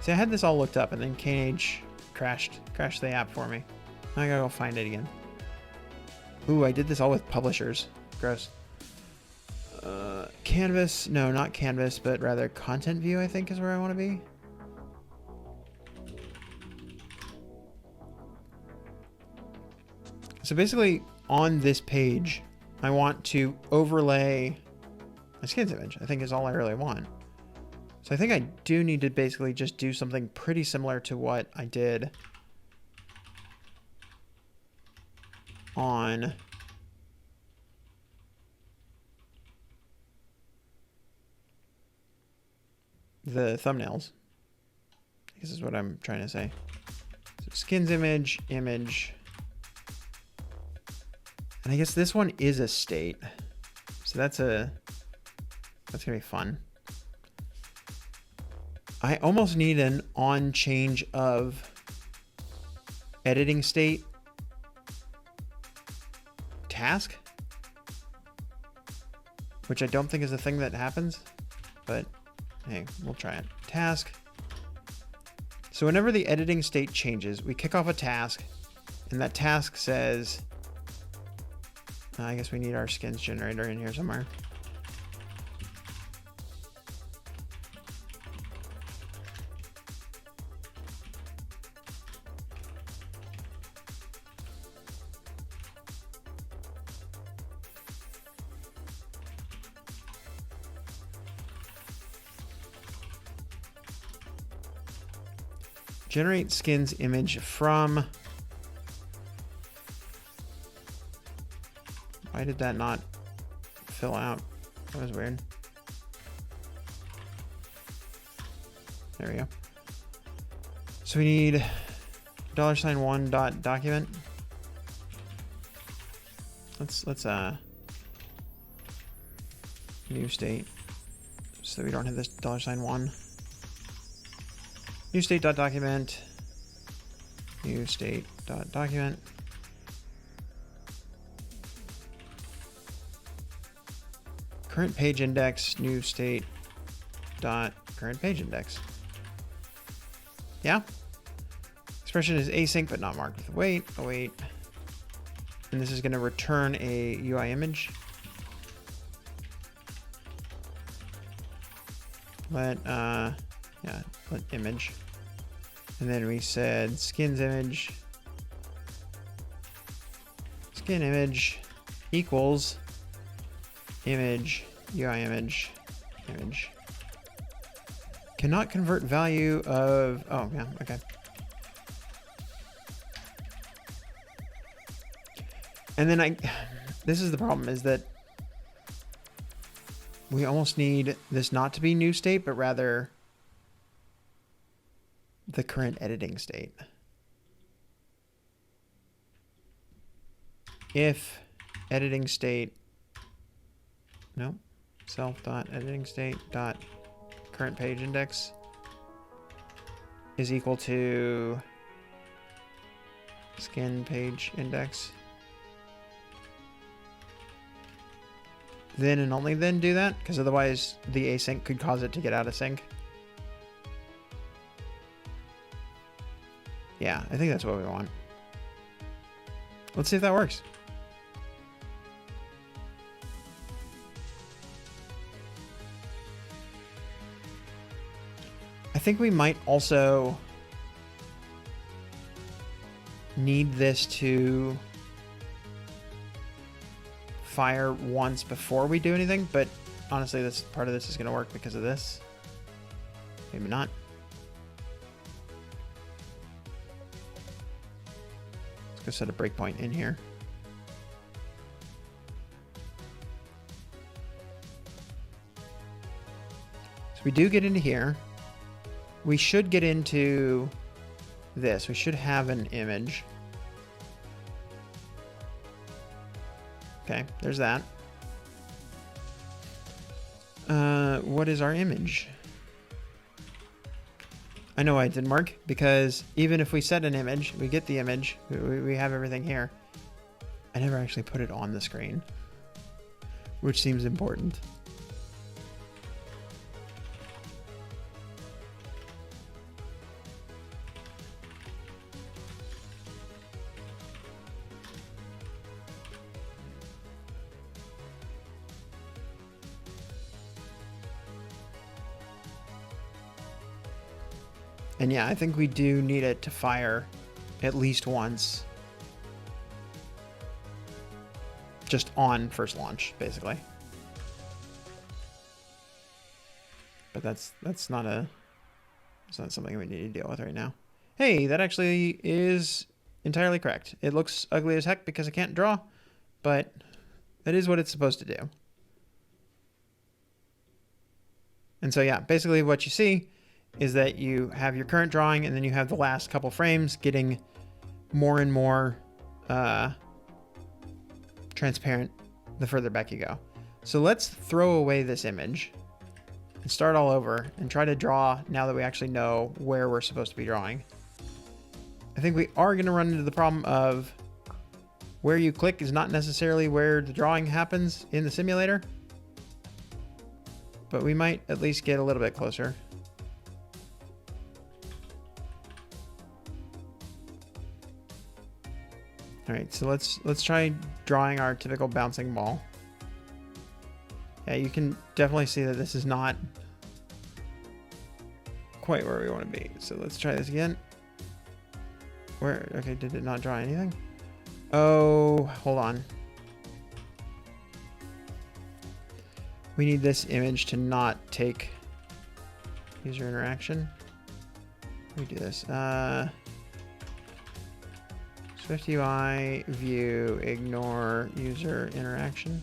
See, I had this all looked up and then Kineo crashed the app for me. Now I gotta go find it again. Ooh, I did this all with publishers. Gross. Canvas, no, not Canvas, but rather content view, I think is where I want to be. So basically on this page, I want to overlay my skins image, I think is all I really want. So I think I do need to basically just do something pretty similar to what I did on the thumbnails. This is what I'm trying to say. So skins image, image. And I guess this one is a state. So that's gonna be fun. I almost need an on change of editing state task, which I don't think is a thing that happens, but hey, we'll try it. Task. So whenever the editing state changes, we kick off a task, and that task says, I guess we need our skins generator in here somewhere. Generate skins image from... Why did that not fill out? That was weird. There we go. So we need $1.document. Let's new state so that we don't have this $1. New state.document. New state.document. Current page index, new state dot current page index. Yeah. Expression is async but not marked with await. Await. And this is going to return a UI image. Let image. And then we said skins image. Skin image equals image, UI image, image. Cannot convert value of, oh yeah, okay. And then this is the problem, is that we almost need this not to be new state, but rather the current editing state. If editing state, no, self.editing state dot current page index is equal to scan page index. Then and only then do that, because otherwise the async could cause it to get out of sync. Yeah, I think that's what we want. Let's see if that works. I think we might also need this to fire once before we do anything, but honestly, this part of this is going to work because of this. Maybe not. Let's go set a breakpoint in here. So we do get into here. We should get into this. We should have an image. Okay, there's that. What is our image? I know why it didn't work, because even if we set an image, we get the image, we have everything here. I never actually put it on the screen, which seems important. And yeah, I think we do need it to fire at least once. Just on first launch, basically. But that's not something we need to deal with right now. Hey, that actually is entirely correct. It looks ugly as heck because I can't draw, but that is what it's supposed to do. And so yeah, basically what you see is that you have your current drawing and then you have the last couple frames getting more and more transparent the further back you go. So let's throw away this image and start all over and try to draw now that we actually know where we're supposed to be drawing. I think we are going to run into the problem of where you click is not necessarily where the drawing happens in the simulator, but we might at least get a little bit closer. All right, so let's try drawing our typical bouncing ball. Yeah, you can definitely see that this is not quite where we want to be. So let's try this again. Where? Okay, did it not draw anything? Oh, hold on. We need this image to not take user interaction. Let me do this. Swift UI, view, ignore user interaction.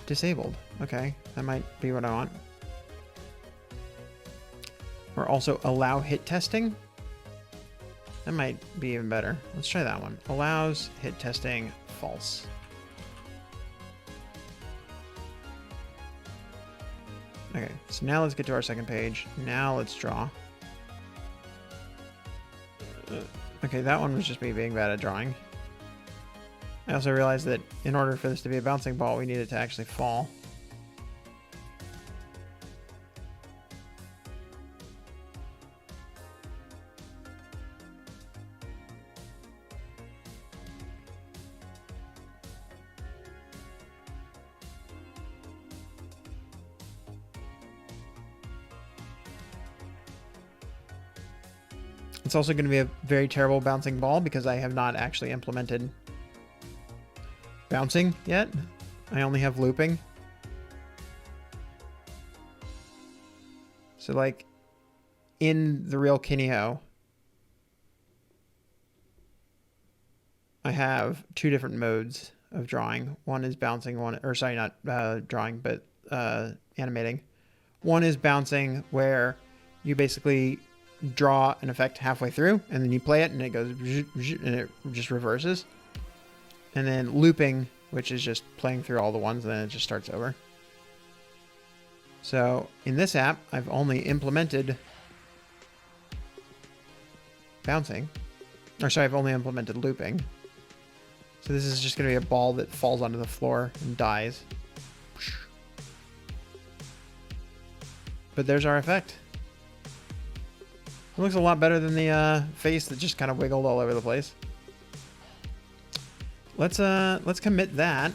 Disabled. Okay, that might be what I want. Or also allow hit testing. That might be even better. Let's try that one. Allows hit testing false. Okay, so now let's get to our second page. Now let's draw. Okay, that one was just me being bad at drawing. I also realized that in order for this to be a bouncing ball, we need it to actually fall. It's also going to be a very terrible bouncing ball because I have not actually implemented bouncing yet. I only have looping. So like in the real Kineo, I have two different modes of drawing. One is bouncing, not drawing, but animating. One is bouncing, where you basically draw an effect halfway through and then you play it and it goes and it just reverses. And then looping, which is just playing through all the ones and then it just starts over. So in this app, I've only implemented bouncing. Or sorry, I've only implemented looping. So this is just going to be a ball that falls onto the floor and dies. But there's our effect. It looks a lot better than the face that just kind of wiggled all over the place. Let's commit that.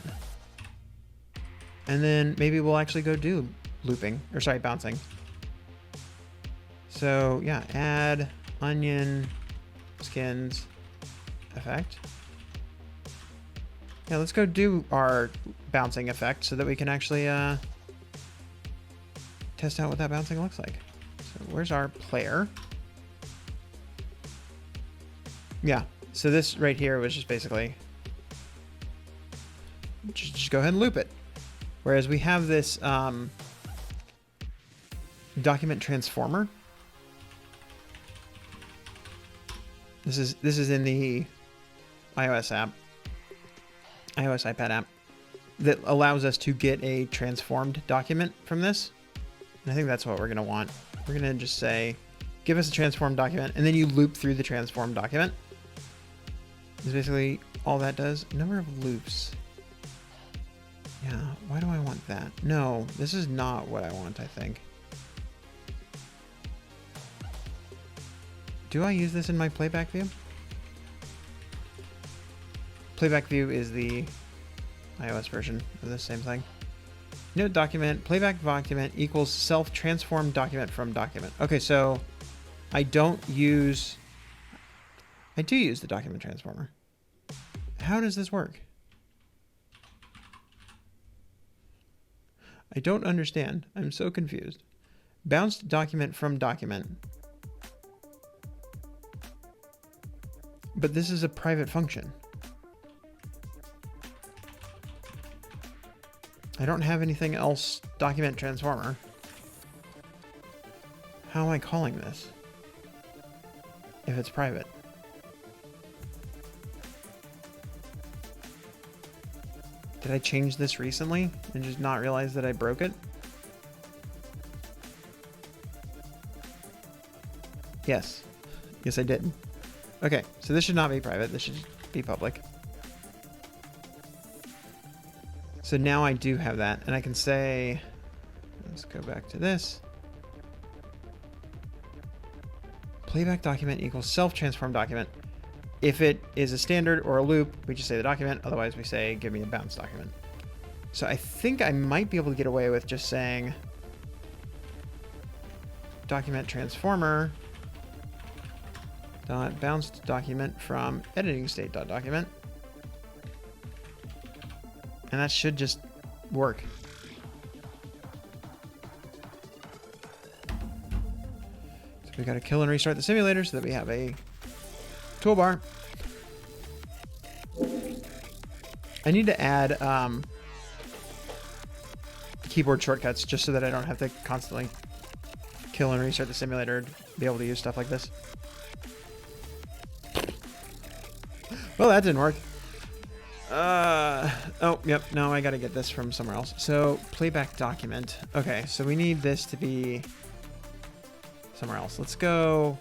And then maybe we'll actually go do looping, or sorry, bouncing. So yeah, add onion skins effect. Yeah, let's go do our bouncing effect so that we can actually test out what that bouncing looks like. So where's our player? Yeah, so this right here was just basically just go ahead and loop it. Whereas we have this document transformer. This is in the iOS app, iOS iPad app, that allows us to get a transformed document from this. And I think that's what we're going to want. We're going to just say, give us a transformed document, and then you loop through the transformed document. Is basically all that does. Number of loops. Yeah, why do I want that? No, this is not what I want, I think. Do I use this in my playback view? Playback view is the iOS version of the same thing. Note document, playback document equals self-transformed document from document. Okay, so I do use the document transformer. How does this work? I don't understand. I'm so confused. Bounced document from document. But this is a private function. I don't have anything else document transformer. How am I calling this if it's private? Did I change this recently and just not realize that I broke it? Yes. Yes, I did. Okay, so this should not be private. This should be public. So now I do have that, and I can say, let's go back to this. Playback document equals self-transformed document. If it is a standard or a loop, we just say the document. Otherwise, we say, give me a bounce document. So I think I might be able to get away with just saying document transformer dot bounced document from editing state dot document. And that should just work. So we got to kill and restart the simulator so that we have a toolbar. I need to add keyboard shortcuts just so that I don't have to constantly kill and restart the simulator to be able to use stuff like this. Well, that didn't work. Oh, yep. No, I got to get this from somewhere else. So playback document. Okay, so we need this to be somewhere else. Let's go.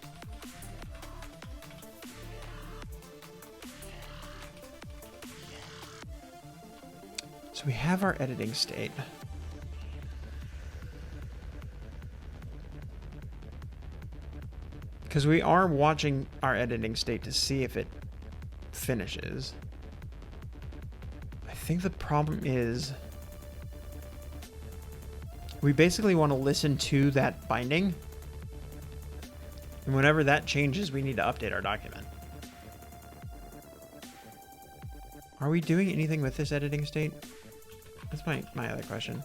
So we have our editing state. Because we are watching our editing state to see if it finishes. I think the problem is we basically want to listen to that binding. And whenever that changes, we need to update our document. Are we doing anything with this editing state? That's my other question.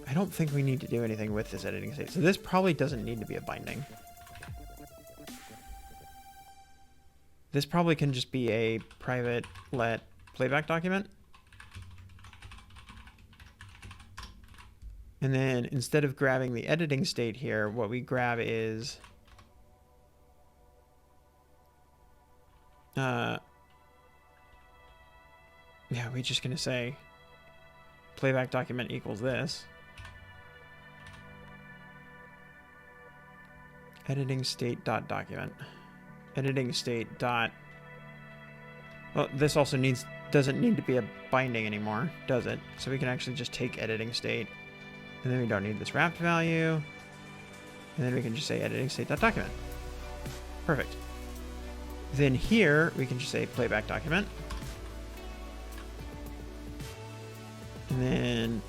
I don't think we need to do anything with this editing state. So this probably doesn't need to be a binding. This probably can just be a private let playback document. And then instead of grabbing the editing state here, what we grab is yeah, we're just gonna say playback document equals this. Editing state dot document. Editing state dot. Well, this also doesn't need to be a binding anymore, does it? So we can actually just take editing state, and then we don't need this wrapped value, and then we can just say editing state dot document. Perfect. Then here we can just say playback document, and then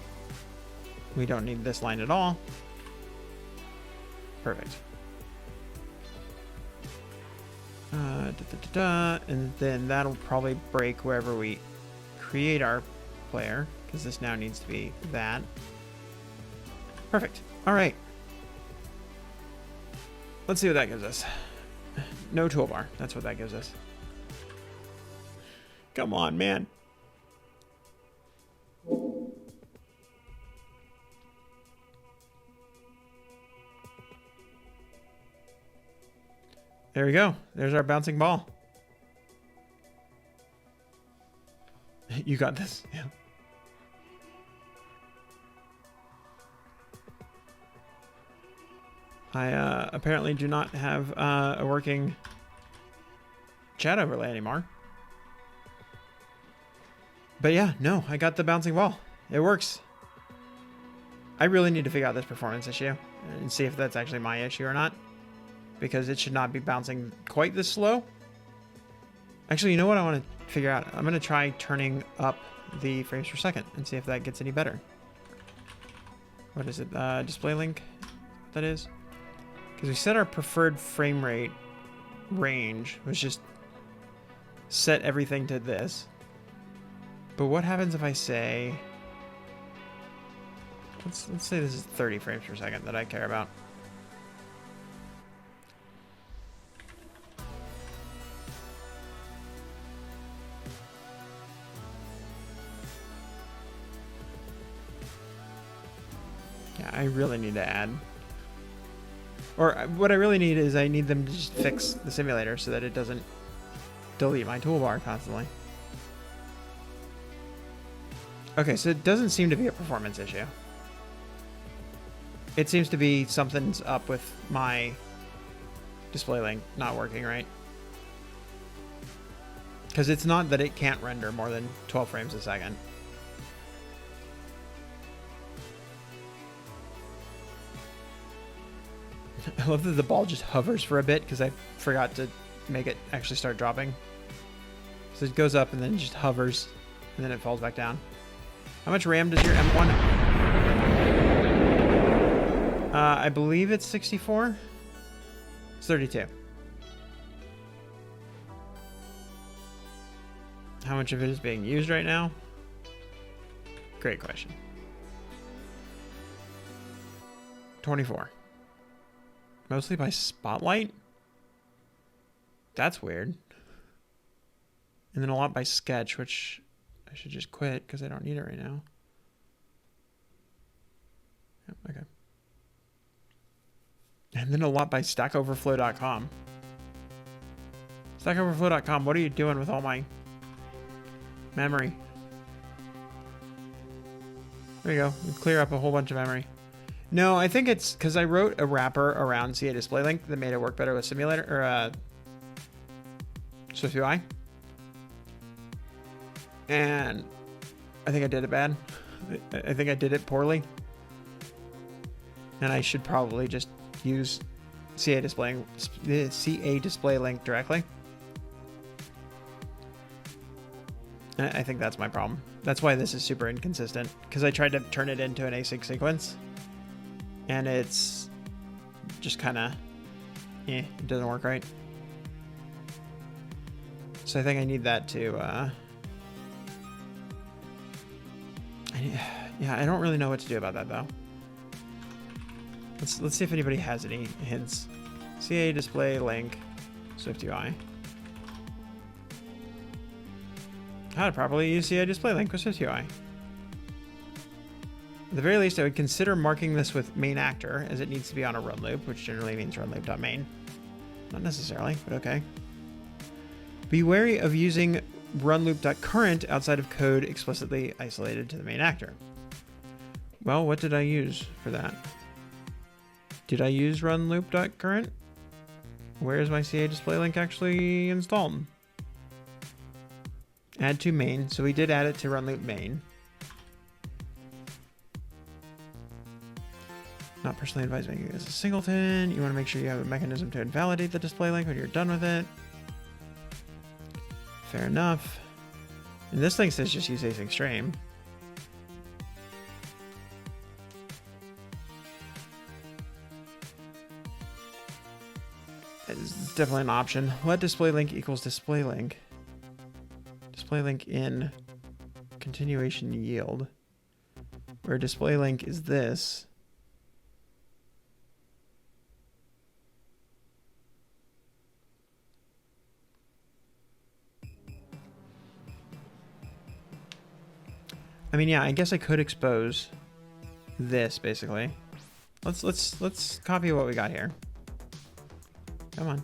we don't need this line at all. Perfect. And then that'll probably break wherever we create our player, because this now needs to be that. Perfect. All right. Let's see what that gives us. No toolbar. That's what that gives us. Come on, man. There we go. There's our bouncing ball. You got this. Yeah. I apparently do not have a working chat overlay anymore. But yeah, no, I got the bouncing ball. It works. I really need to figure out this performance issue and see if that's actually my issue or not, because it should not be bouncing quite this slow. Actually, you know what I want to figure out? I'm going to try turning up the frames per second and see if that gets any better. What is it? Display link? That is? Because we set our preferred frame rate range, was just set everything to this. But what happens if I say, let's say this is 30 frames per second that I care about. Yeah, I really need to add. Or what I really need is I need them to just fix the simulator so that it doesn't delete my toolbar constantly. Okay, so it doesn't seem to be a performance issue. It seems to be something's up with my display link not working right. Because it's not that it can't render more than 12 frames a second. I love that the ball just hovers for a bit because I forgot to make it actually start dropping. So it goes up and then just hovers and then it falls back down. How much RAM does your M1 have? I believe it's 64. It's 32. How much of it is being used right now? Great question. 24. Mostly by Spotlight? That's weird. And then a lot by Sketch, which I should just quit because I don't need it right now. Yep, okay. And then a lot by StackOverflow.com. StackOverflow.com, what are you doing with all my memory? There you go. We clear up a whole bunch of memory. No, I think it's because I wrote a wrapper around CA Display Link that made it work better with Simulator or SwiftUI. And I think I did it bad. I think I did it poorly. And I should probably just use CA Display Link directly. And I think that's my problem. That's why this is super inconsistent, because I tried to turn it into an async sequence. And it's just kind of, it doesn't work right. So I think I need that to, yeah, I don't really know what to do about that though. Let's see if anybody has any hints. CA Display Link, SwiftUI. How to properly use CA Display Link with SwiftUI. At the very least, I would consider marking this with main actor, as it needs to be on a run loop, which generally means run loop.main. Not necessarily, but okay. Be wary of using run loop.current outside of code explicitly isolated to the main actor. well, what did I use for that? Did I use run loop.current? Where is my CA display link actually installed? Add to main. So we did add it to run loop main. Not personally advised making it as a singleton. You want to make sure you have a mechanism to invalidate the display link when you're done with it. Fair enough. And this thing says just use async stream. It's definitely an option. Let display link equals display link. Display link in continuation yield. Where display link is this. I mean, yeah, I guess I could expose this basically. Let's copy what we got here. Come on.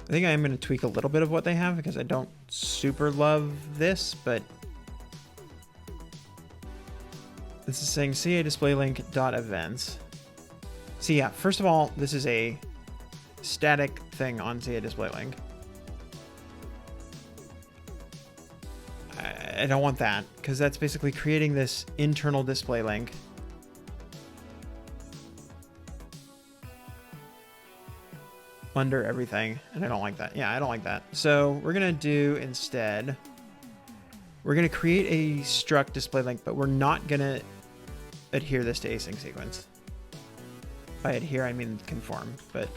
I think I am going to tweak a little bit of what they have because I don't super love this, but this is saying CA display link dot events. So yeah, first of all, this is a static thing on CA display link. I don't want that because that's basically creating this internal display link. Under everything, and I don't like that. Yeah, I don't like that. So we're gonna do instead, we're gonna create a struct display link, but we're not gonna adhere this to async sequence. By adhere, I mean conform, but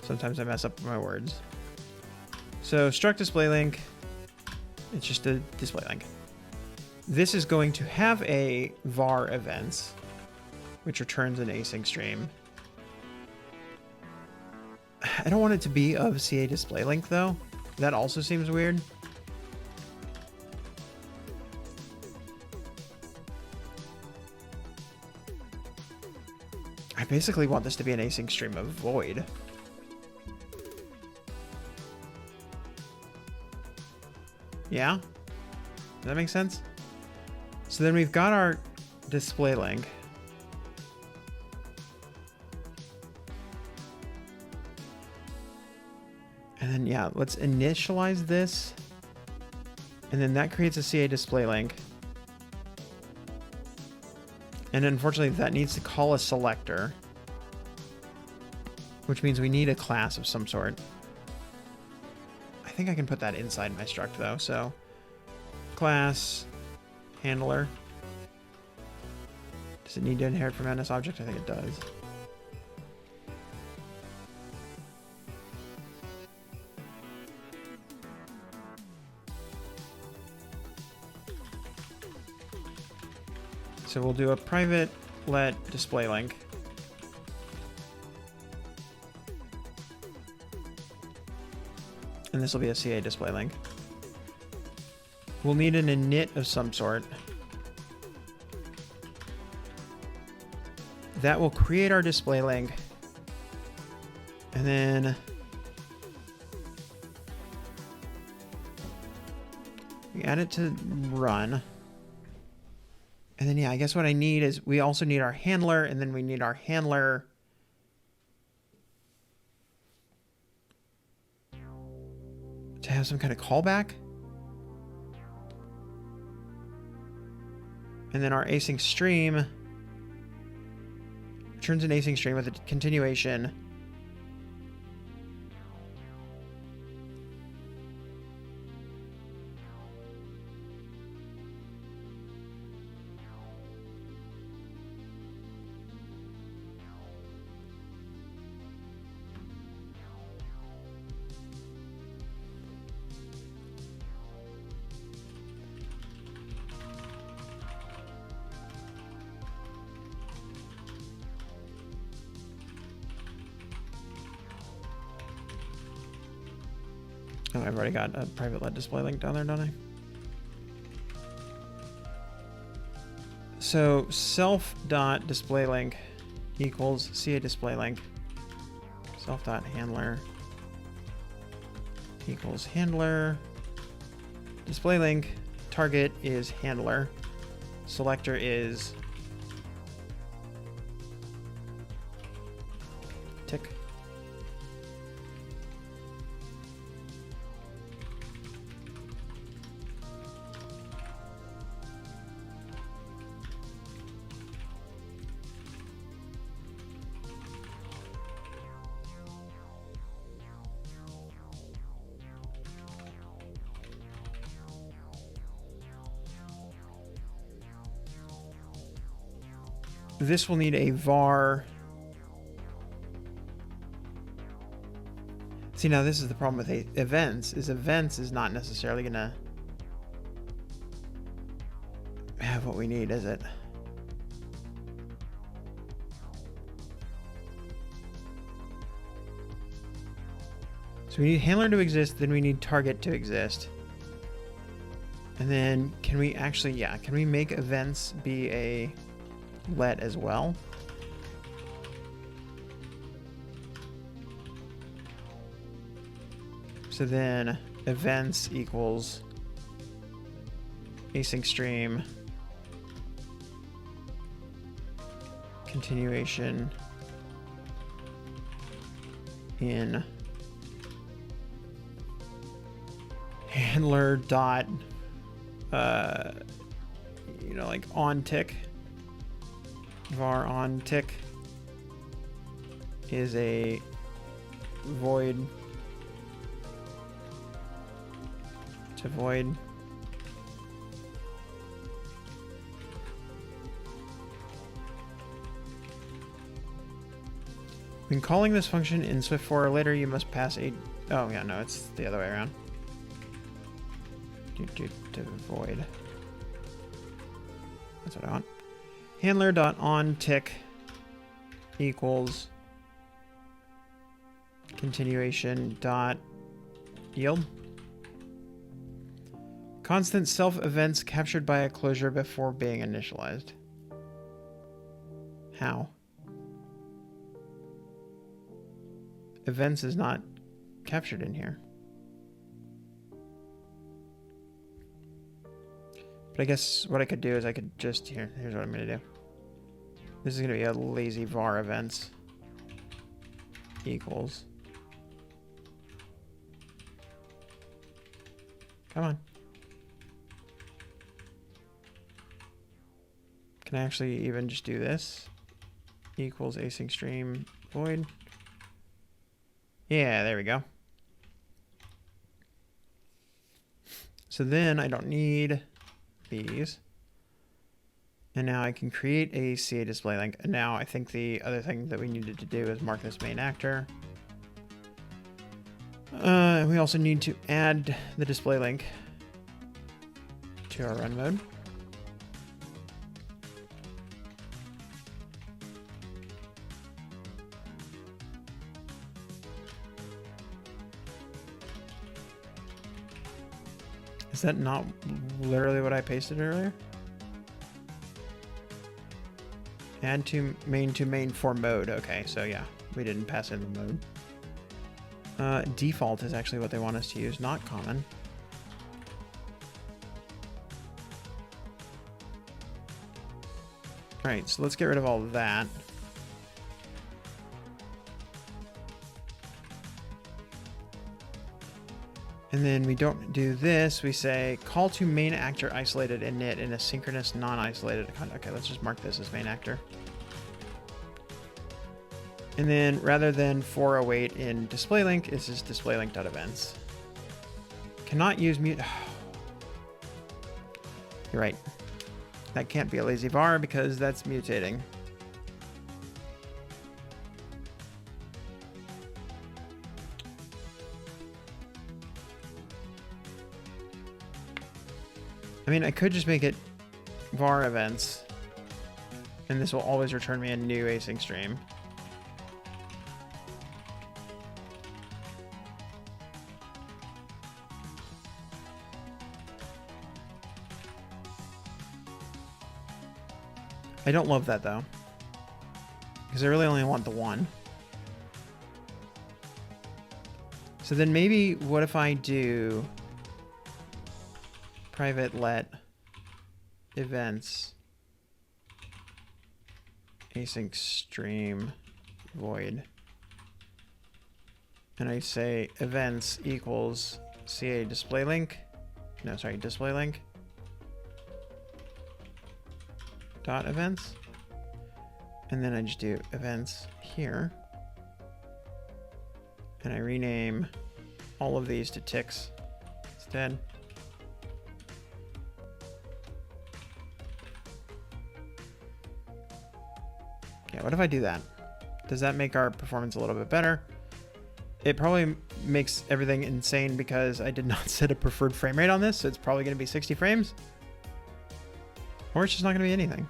sometimes I mess up my words. So struct display link, it's just a display link. This is going to have a var events, which returns an async stream. I don't want it to be of CA display link though. That also seems weird. I basically want this to be an async stream of void. Yeah? Does that make sense? So then we've got our display link. And then, yeah, let's initialize this. And then that creates a CA display link. And unfortunately, that needs to call a selector, which means we need a class of some sort. I think I can put that inside my struct though. So class handler. Does it need to inherit from NS object? I think it does. So we'll do a private let display link. And this will be a CA display link. We'll need an init of some sort. That will create our display link. And then we add it to run. And then, yeah, I guess what I need is we also need our handler, and then we need our handler to have some kind of callback. And then our async stream returns an async stream with a continuation. Oh, I've already got a private let display link down there, don't I? So self.display link equals CA display link self.handler equals handler. Display link target is handler. Selector is tick. This will need a var. See, now this is the problem with events, is events is not necessarily going to have what we need, is it? So we need handler to exist, then we need target to exist. And then can we actually, yeah, can we make events be a let as well? So then events equals async stream continuation in handler dot like on tick. Var on tick is a void to void. When calling this function in Swift 4 or later, you must pass a... Oh, yeah, no, it's the other way around. To void. That's what I want. Handler.onTick equals continuation dot yield. Constant self events captured by a closure before being initialized. How? Events is not captured in here. But I guess what I could do is I could just, here's what I'm going to do. This is going to be a lazy var events equals. Come on. Can I actually even just do this? Equals async stream void. Yeah, there we go. So then I don't need these. And now I can create a CA display link. And now I think the other thing that we needed to do is mark this main actor. We also need to add the display link to our run mode. Is that not literally what I pasted earlier? Add to main for mode. Okay, so yeah, we didn't pass in the mode. Default is actually what they want us to use, not common. All right, so let's get rid of all of that. And then we don't do this. We say call to main actor isolated init in a synchronous non-isolated. Okay, let's just mark this as main actor. And then rather than 408 in display link, this is display link.events. Cannot use mute. You're right. That can't be a lazy var because that's mutating. I mean, I could just make it var events, and this will always return me a new async stream. I don't love that though, because I really only want the one. So then maybe what if I do private let events async stream void, and I say events equals ca display link. No, sorry, display link dot events, and then I just do events here, and I rename all of these to ticks instead. Yeah, what if I do that? Does that make our performance a little bit better? It probably makes everything insane because I did not set a preferred frame rate on this, so it's probably going to be 60 frames. Or it's just not going to be anything.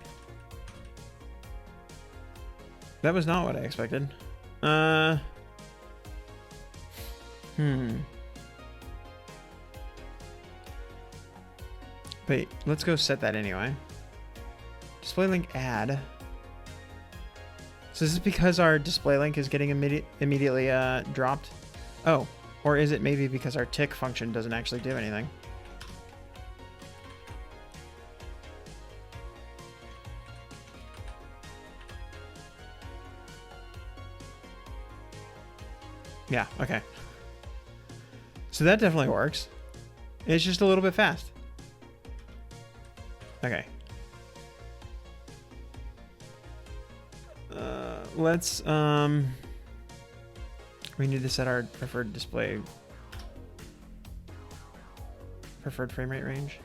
That was not what I expected. Wait, let's go set that anyway. Display link add. So is this because our display link is getting immediately dropped? Oh, or is it maybe because our tick function doesn't actually do anything? Yeah, okay. So that definitely works. It's just a little bit fast. Okay. Let's we need to set our preferred frame rate range.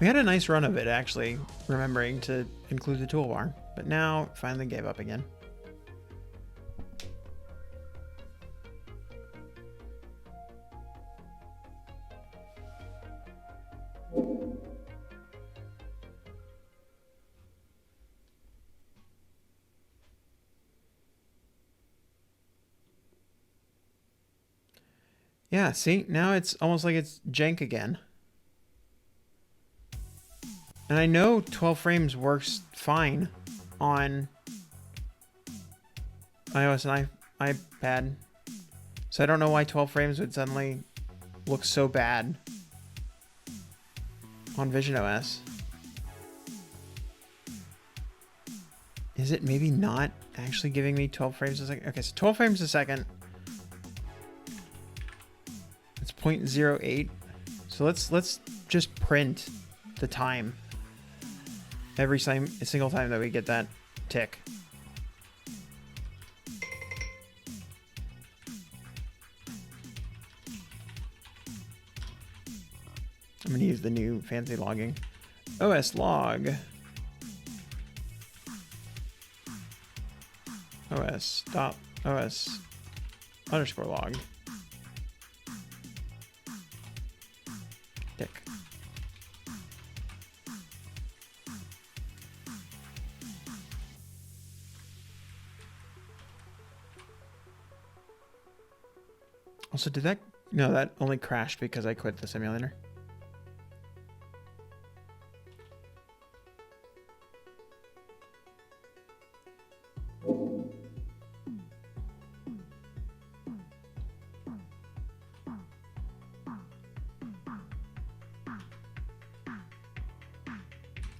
We had a nice run of it, actually, remembering to include the toolbar, but now finally gave up again. Yeah, see, now it's almost like it's jank again. And I know 12 frames works fine on iOS and iPad. So I don't know why 12 frames would suddenly look so bad on Vision OS. Is it maybe not actually giving me 12 frames a second? Okay, so 12 frames a second. It's 0.08. So let's just print the time every single time that we get that tick. I'm going to use the new fancy logging. OS log. OS underscore log. Tick. Also, did that... No, that only crashed because I quit the simulator.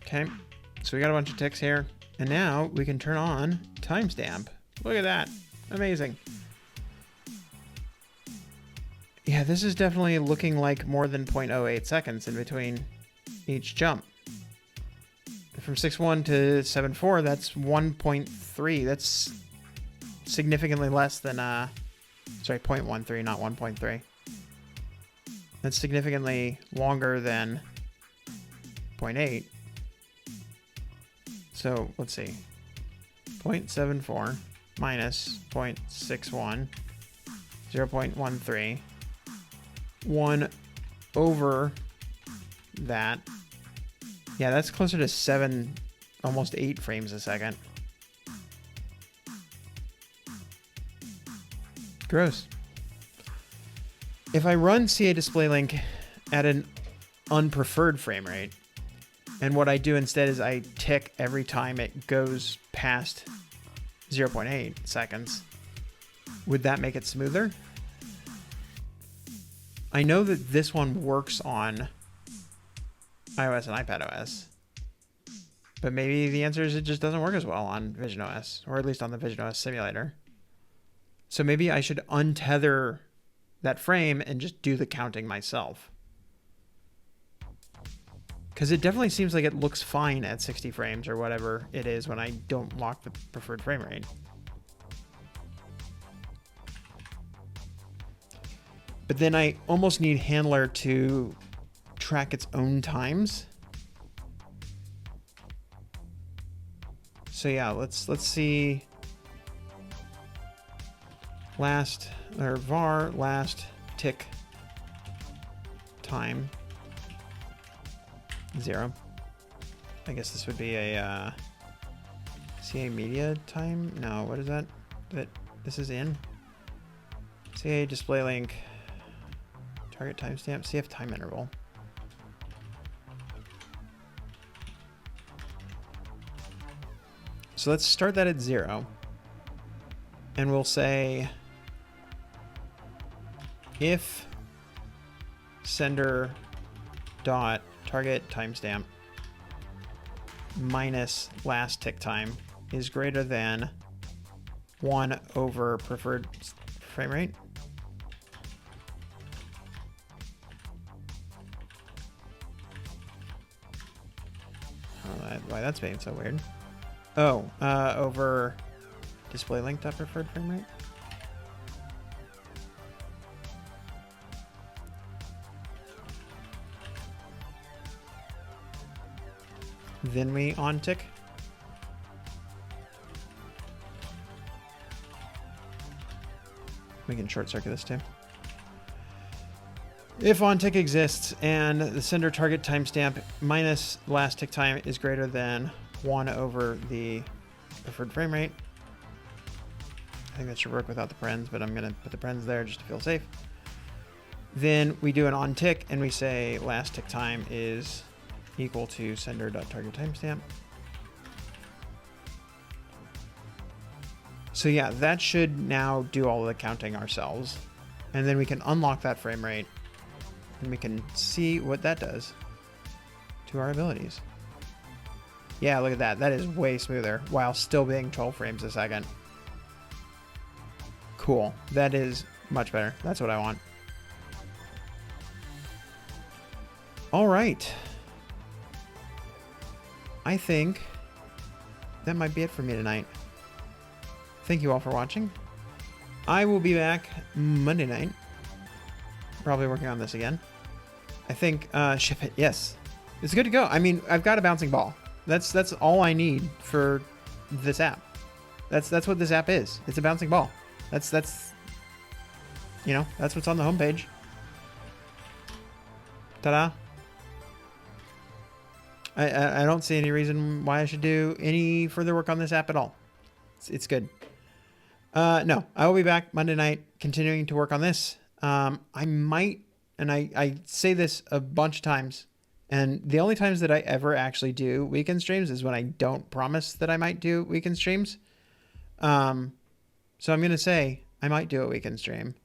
Okay, so we got a bunch of ticks here. And now we can turn on timestamp. Look at that. Amazing. Yeah, this is definitely looking like more than 0.08 seconds in between each jump. From 6.1 to 7.4, that's 1.3. That's significantly less than, sorry, 0.13, not 1.3. That's significantly longer than 0.8. So, let's see. 0.74 minus 0.61, 0.13. 1 over that. Yeah, that's closer to 7 almost 8 frames a second. Gross. If I run CA Display Link at an unpreferred frame rate, and what I do instead is I tick every time it goes past 0.8 seconds, would that make it smoother? I know that this one works on iOS and iPadOS, but maybe the answer is it just doesn't work as well on visionOS, or at least on the visionOS simulator. So maybe I should untether that frame and just do the counting myself. Because it definitely seems like it looks fine at 60 frames or whatever it is when I don't lock the preferred frame rate. But then I almost need Handler to track its own times. So yeah, let's see. var last tick time 0. I guess this would be a CA media time. No, what is that? This is in CA display link target timestamp CF time interval. So let's start that at 0, and we'll say if sender dot target timestamp minus last tick time is greater than 1 over preferred frame rate. Why that's being so weird. Oh, over display link dot preferred frame rate. Then we on tick. We can short circuit this too. If on tick exists and the sender target timestamp minus last tick time is greater than 1 over the preferred frame rate. I think that should work without the parens, but I'm going to put the parens there just to feel safe. Then we do an on tick and we say last tick time is equal to sender.target timestamp. So yeah, that should now do all the counting ourselves. And then we can unlock that frame rate and we can see what that does to our abilities. Yeah, look at that. That is way smoother while still being 12 frames a second. Cool. That is much better. That's what I want. All right. I think that might be it for me tonight. Thank you all for watching. I will be back Monday night. Probably working on this again. I think ship it. Yes. It's good to go. I mean, I've got a bouncing ball. That's all I need for this app. That's what this app is. It's a bouncing ball. That's you know, that's what's on the homepage. Ta-da. I don't see any reason why I should do any further work on this app at all. It's good. No, I will be back Monday night continuing to work on this. I might, and I say this a bunch of times, and the only times that I ever actually do weekend streams is when I don't promise that I might do weekend streams. So I'm going to say I might do a weekend stream,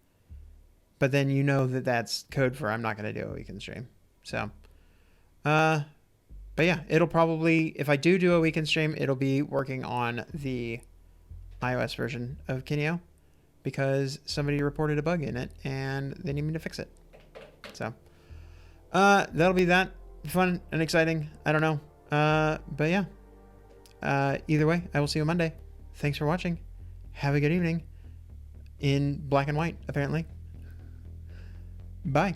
but then you know that that's code for I'm not going to do a weekend stream. So, but yeah, it'll probably, if I do a weekend stream, it'll be working on the iOS version of Kineo because somebody reported a bug in it and they need me to fix it. So, that'll be that. Fun and exciting. I don't know. But yeah, either way, I will see you Monday. Thanks for watching. Have a good evening in black and white, apparently. Bye.